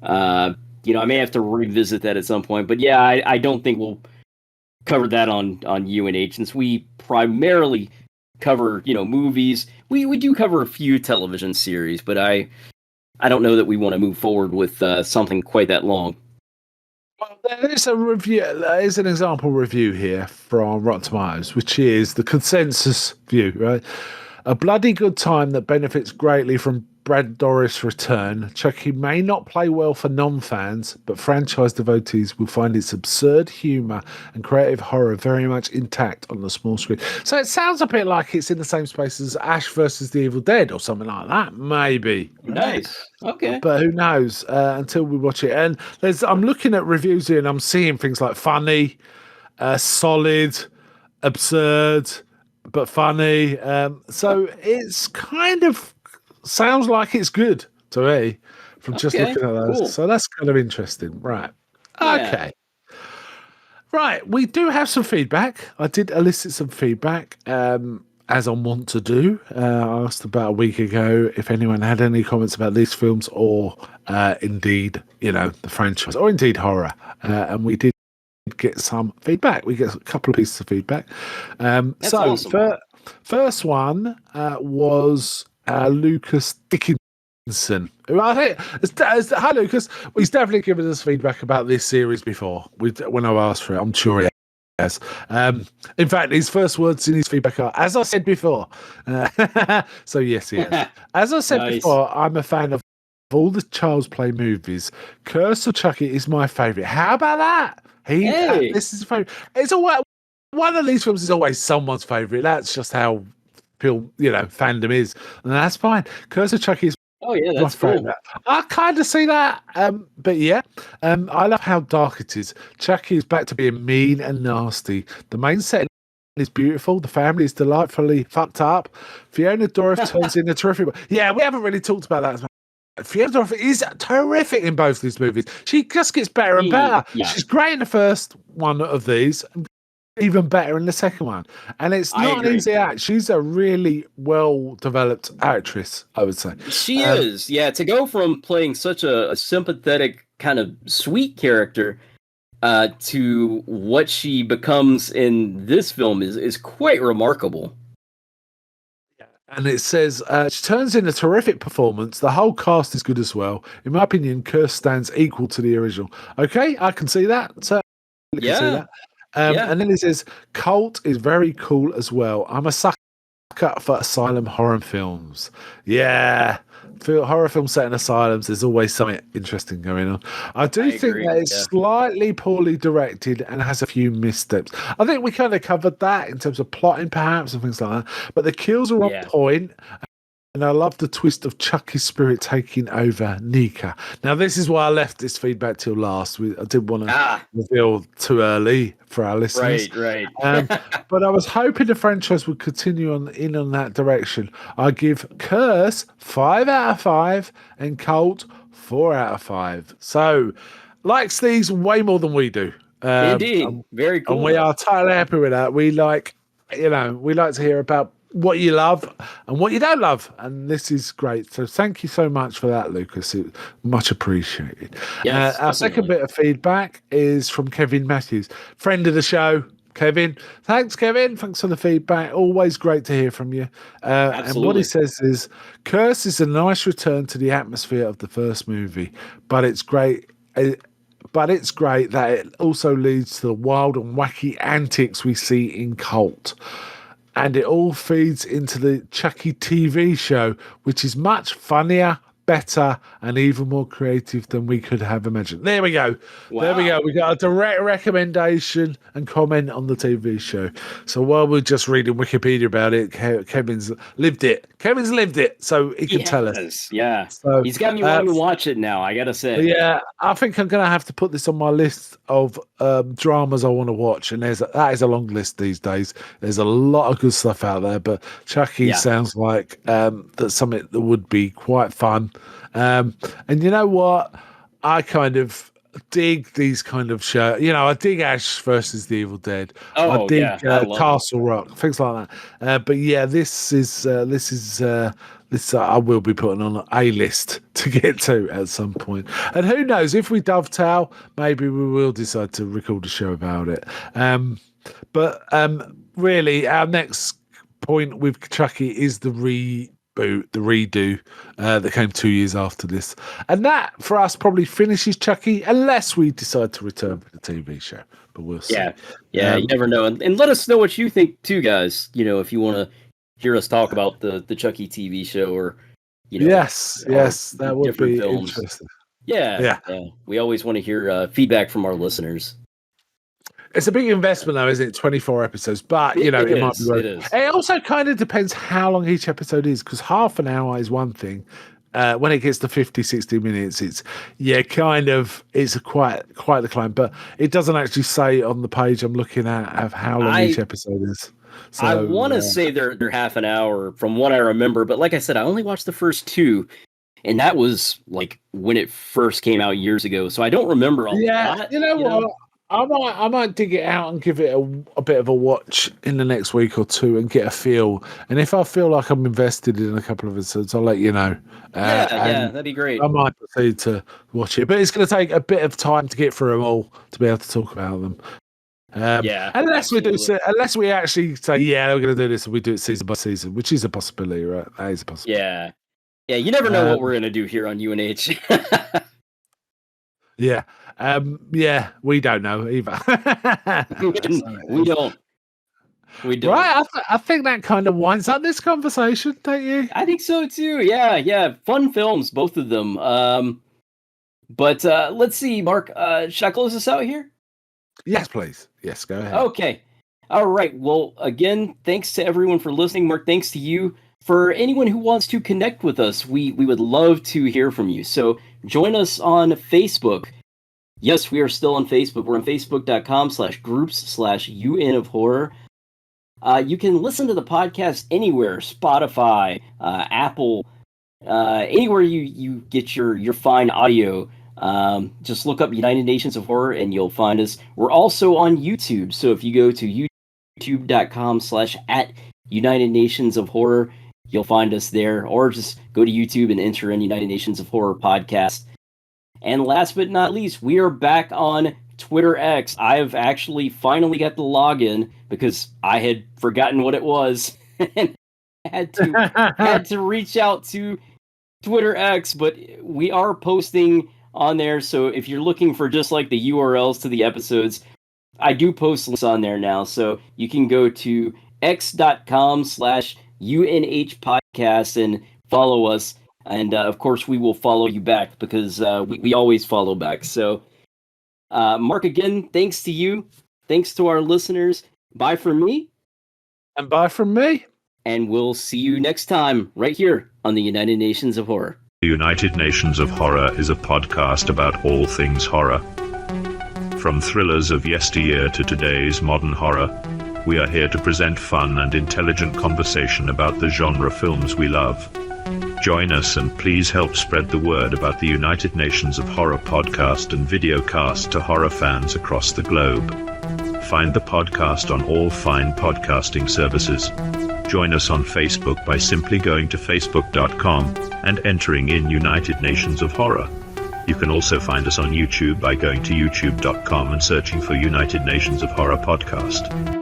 I may have to revisit that at some point. But yeah, I don't think we'll cover that on UNH, since we primarily cover movies. We do cover a few television series, but I don't know that we want to move forward with something quite that long. Well, there is a review. There is an example review here from Rotten Tomatoes, which is the consensus view, right? A bloody good time that benefits greatly from Brad Dourif's return. Chucky may not play well for non-fans, but franchise devotees will find its absurd humour and creative horror very much intact on the small screen. So it sounds a bit like it's in the same space as Ash versus the Evil Dead or something like that, maybe. Nice. Okay. But who knows until we watch it. And I'm looking at reviews here and I'm seeing things like funny, solid, absurd, but funny. So it's kind of sounds like it's good to me from just looking at those. Cool. So that's kind of interesting. Right. Okay. Yeah. Right. We do have some feedback. I did elicit some feedback, as I want to do. I asked about a week ago if anyone had any comments about these films or indeed, the franchise or indeed horror. And we did get some feedback. We get a couple of pieces of feedback. That's awesome. First one was Lucas Dickinson. Hi, Lucas. Well, he's definitely given us feedback about this series before. When I asked for it, I'm sure he has. In fact, his first words in his feedback are, "As I said before." So yes, he has. As I said before, I'm a fan of all the Child's Play movies. Curse of Chucky is my favourite. How about that? This is favorite. It's one of these films is always someone's favourite. That's just how fandom is, and that's fine. Curse of Chucky is that's cool. I kind of see that, but I love how dark it is. Chucky is back to being mean and nasty. The main setting is beautiful. The family is delightfully fucked up. Fiona Dorif turns in a terrific. Yeah, we haven't really talked about that as much. Fiona Dorif is terrific in both these movies. She just gets better and better. Yeah. She's great in the first one of these, even better in the second one. And it's not an easy act. She's a really well-developed actress, I would say. She is. Yeah, to go from playing such a sympathetic, kind of sweet character to what she becomes in this film is quite remarkable. And it says, she turns in a terrific performance. The whole cast is good as well. In my opinion, Curse stands equal to the original. Okay, I can see that. Certainly can see that. And then he says, Cult is very cool as well. I'm a sucker for asylum horror films. Yeah. Horror films set in asylums, there's always something interesting going on. I think agree, that it's slightly poorly directed and has a few missteps. I think we kind of covered that in terms of plotting, perhaps, and things like that. But the kills are on point. And I love the twist of Chucky's spirit taking over Nika. Now, this is why I left this feedback till last. I didn't want to reveal too early for our listeners. Right. But I was hoping the franchise would continue on that direction. I give Curse 5 out of 5 and Cult 4 out of 5. So, likes these way more than we do. Indeed. Very cool. And we are totally happy with that. We like to hear about what you love and what you don't love, and this is great. So thank you so much for that, Lucas. It's much appreciated. Yes, our second bit of feedback is from Kevin Matthews, friend of the show. Kevin, thanks for the feedback. Always great to hear from you. And what he says is, Curse is a nice return to the atmosphere of the first movie, but it's great that it also leads to the wild and wacky antics we see in Cult. And it all feeds into the Chucky TV show, which is much funnier, better, and even more creative than we could have imagined. There we go. Wow. There we go. We got a direct recommendation and comment on the TV show. So while we're just reading Wikipedia about it, Kevin's lived it, so he can tell us. Yeah. So, he's got me wanting to watch it now, I gotta say. Yeah, I think I'm going to have to put this on my list of dramas I want to watch, and that is a long list these days. There's a lot of good stuff out there, but Chucky sounds like that's something that would be quite fun. And you know what? I kind of dig these kind of shows. I dig Ash versus the Evil Dead. I dig Castle Rock, things like that. But yeah, this I will be putting on a list to get to at some point. And who knows, if we dovetail, maybe we will decide to record a show about it. But really, our next point with Chucky is the redo that came 2 years after this, and that for us probably finishes Chucky unless we decide to return for the TV show, but we'll see. You never know. And let us know what you think too, guys. If you want to hear us talk about the Chucky TV show, or yes, that would be films. Interesting. Yeah. We always want to hear feedback from our listeners. It's a big investment, though, isn't it? 24 episods, but it might be worth it. It also kind of depends how long each episode is, because half an hour is one thing. When it gets to 50, 60 minutes, it's quite the climb. But it doesn't actually say on the page I'm looking at of how long each episode is. So, I want to say they're half an hour from what I remember, but like I said, I only watched the first two, and that was like when it first came out years ago. So I don't remember a lot. You know what? I might dig it out and give it a bit of a watch in the next week or two and get a feel. And if I feel like I'm invested in a couple of episodes, I'll let you know. That'd be great. I might proceed to watch it, but it's going to take a bit of time to get through them all to be able to talk about them. Unless we actually say, we're going to do this, and we do it season by season, which is a possibility, right? That is a possibility. Yeah. You never know what we're going to do here on UNH. We don't know either. We don't. Right, I think that kind of winds up this conversation, don't you? I think so too. Yeah. Fun films, both of them. But let's see, Mark. Should I close this out here? Yes, please. Yes, go ahead. Okay. All right. Well, again, thanks to everyone for listening. Mark, thanks to you. For anyone who wants to connect with us, we would love to hear from you. So join us on Facebook. Yes, we are still on Facebook. We're on facebook.com/groups/UN of Horror. You can listen to the podcast anywhere, Spotify, Apple, anywhere you get your fine audio. Just look up United Nations of Horror and you'll find us. We're also on YouTube. So if you go to youtube.com/@United Nations of Horror, you'll find us there. Or just go to YouTube and enter in United Nations of Horror podcast. And last but not least, we are back on Twitter X. I've actually finally got the login because I had forgotten what it was and had to reach out to Twitter X, but we are posting on there. So if you're looking for just like the URLs to the episodes, I do post links on there now, so you can go to x.com/UNH podcast and follow us. And of course, we will follow you back because we always follow back. So, Mark, again, thanks to you. Thanks to our listeners. Bye from me. And bye from me. And we'll see you next time right here on the United Nations of Horror. The United Nations of Horror is a podcast about all things horror. From thrillers of yesteryear to today's modern horror, we are here to present fun and intelligent conversation about the genre films we love. Join us and please help spread the word about the United Nations of Horror podcast and videocast to horror fans across the globe. Find the podcast on all fine podcasting services. Join us on Facebook by simply going to facebook.com and entering in United Nations of Horror. You can also find us on YouTube by going to youtube.com and searching for United Nations of Horror podcast.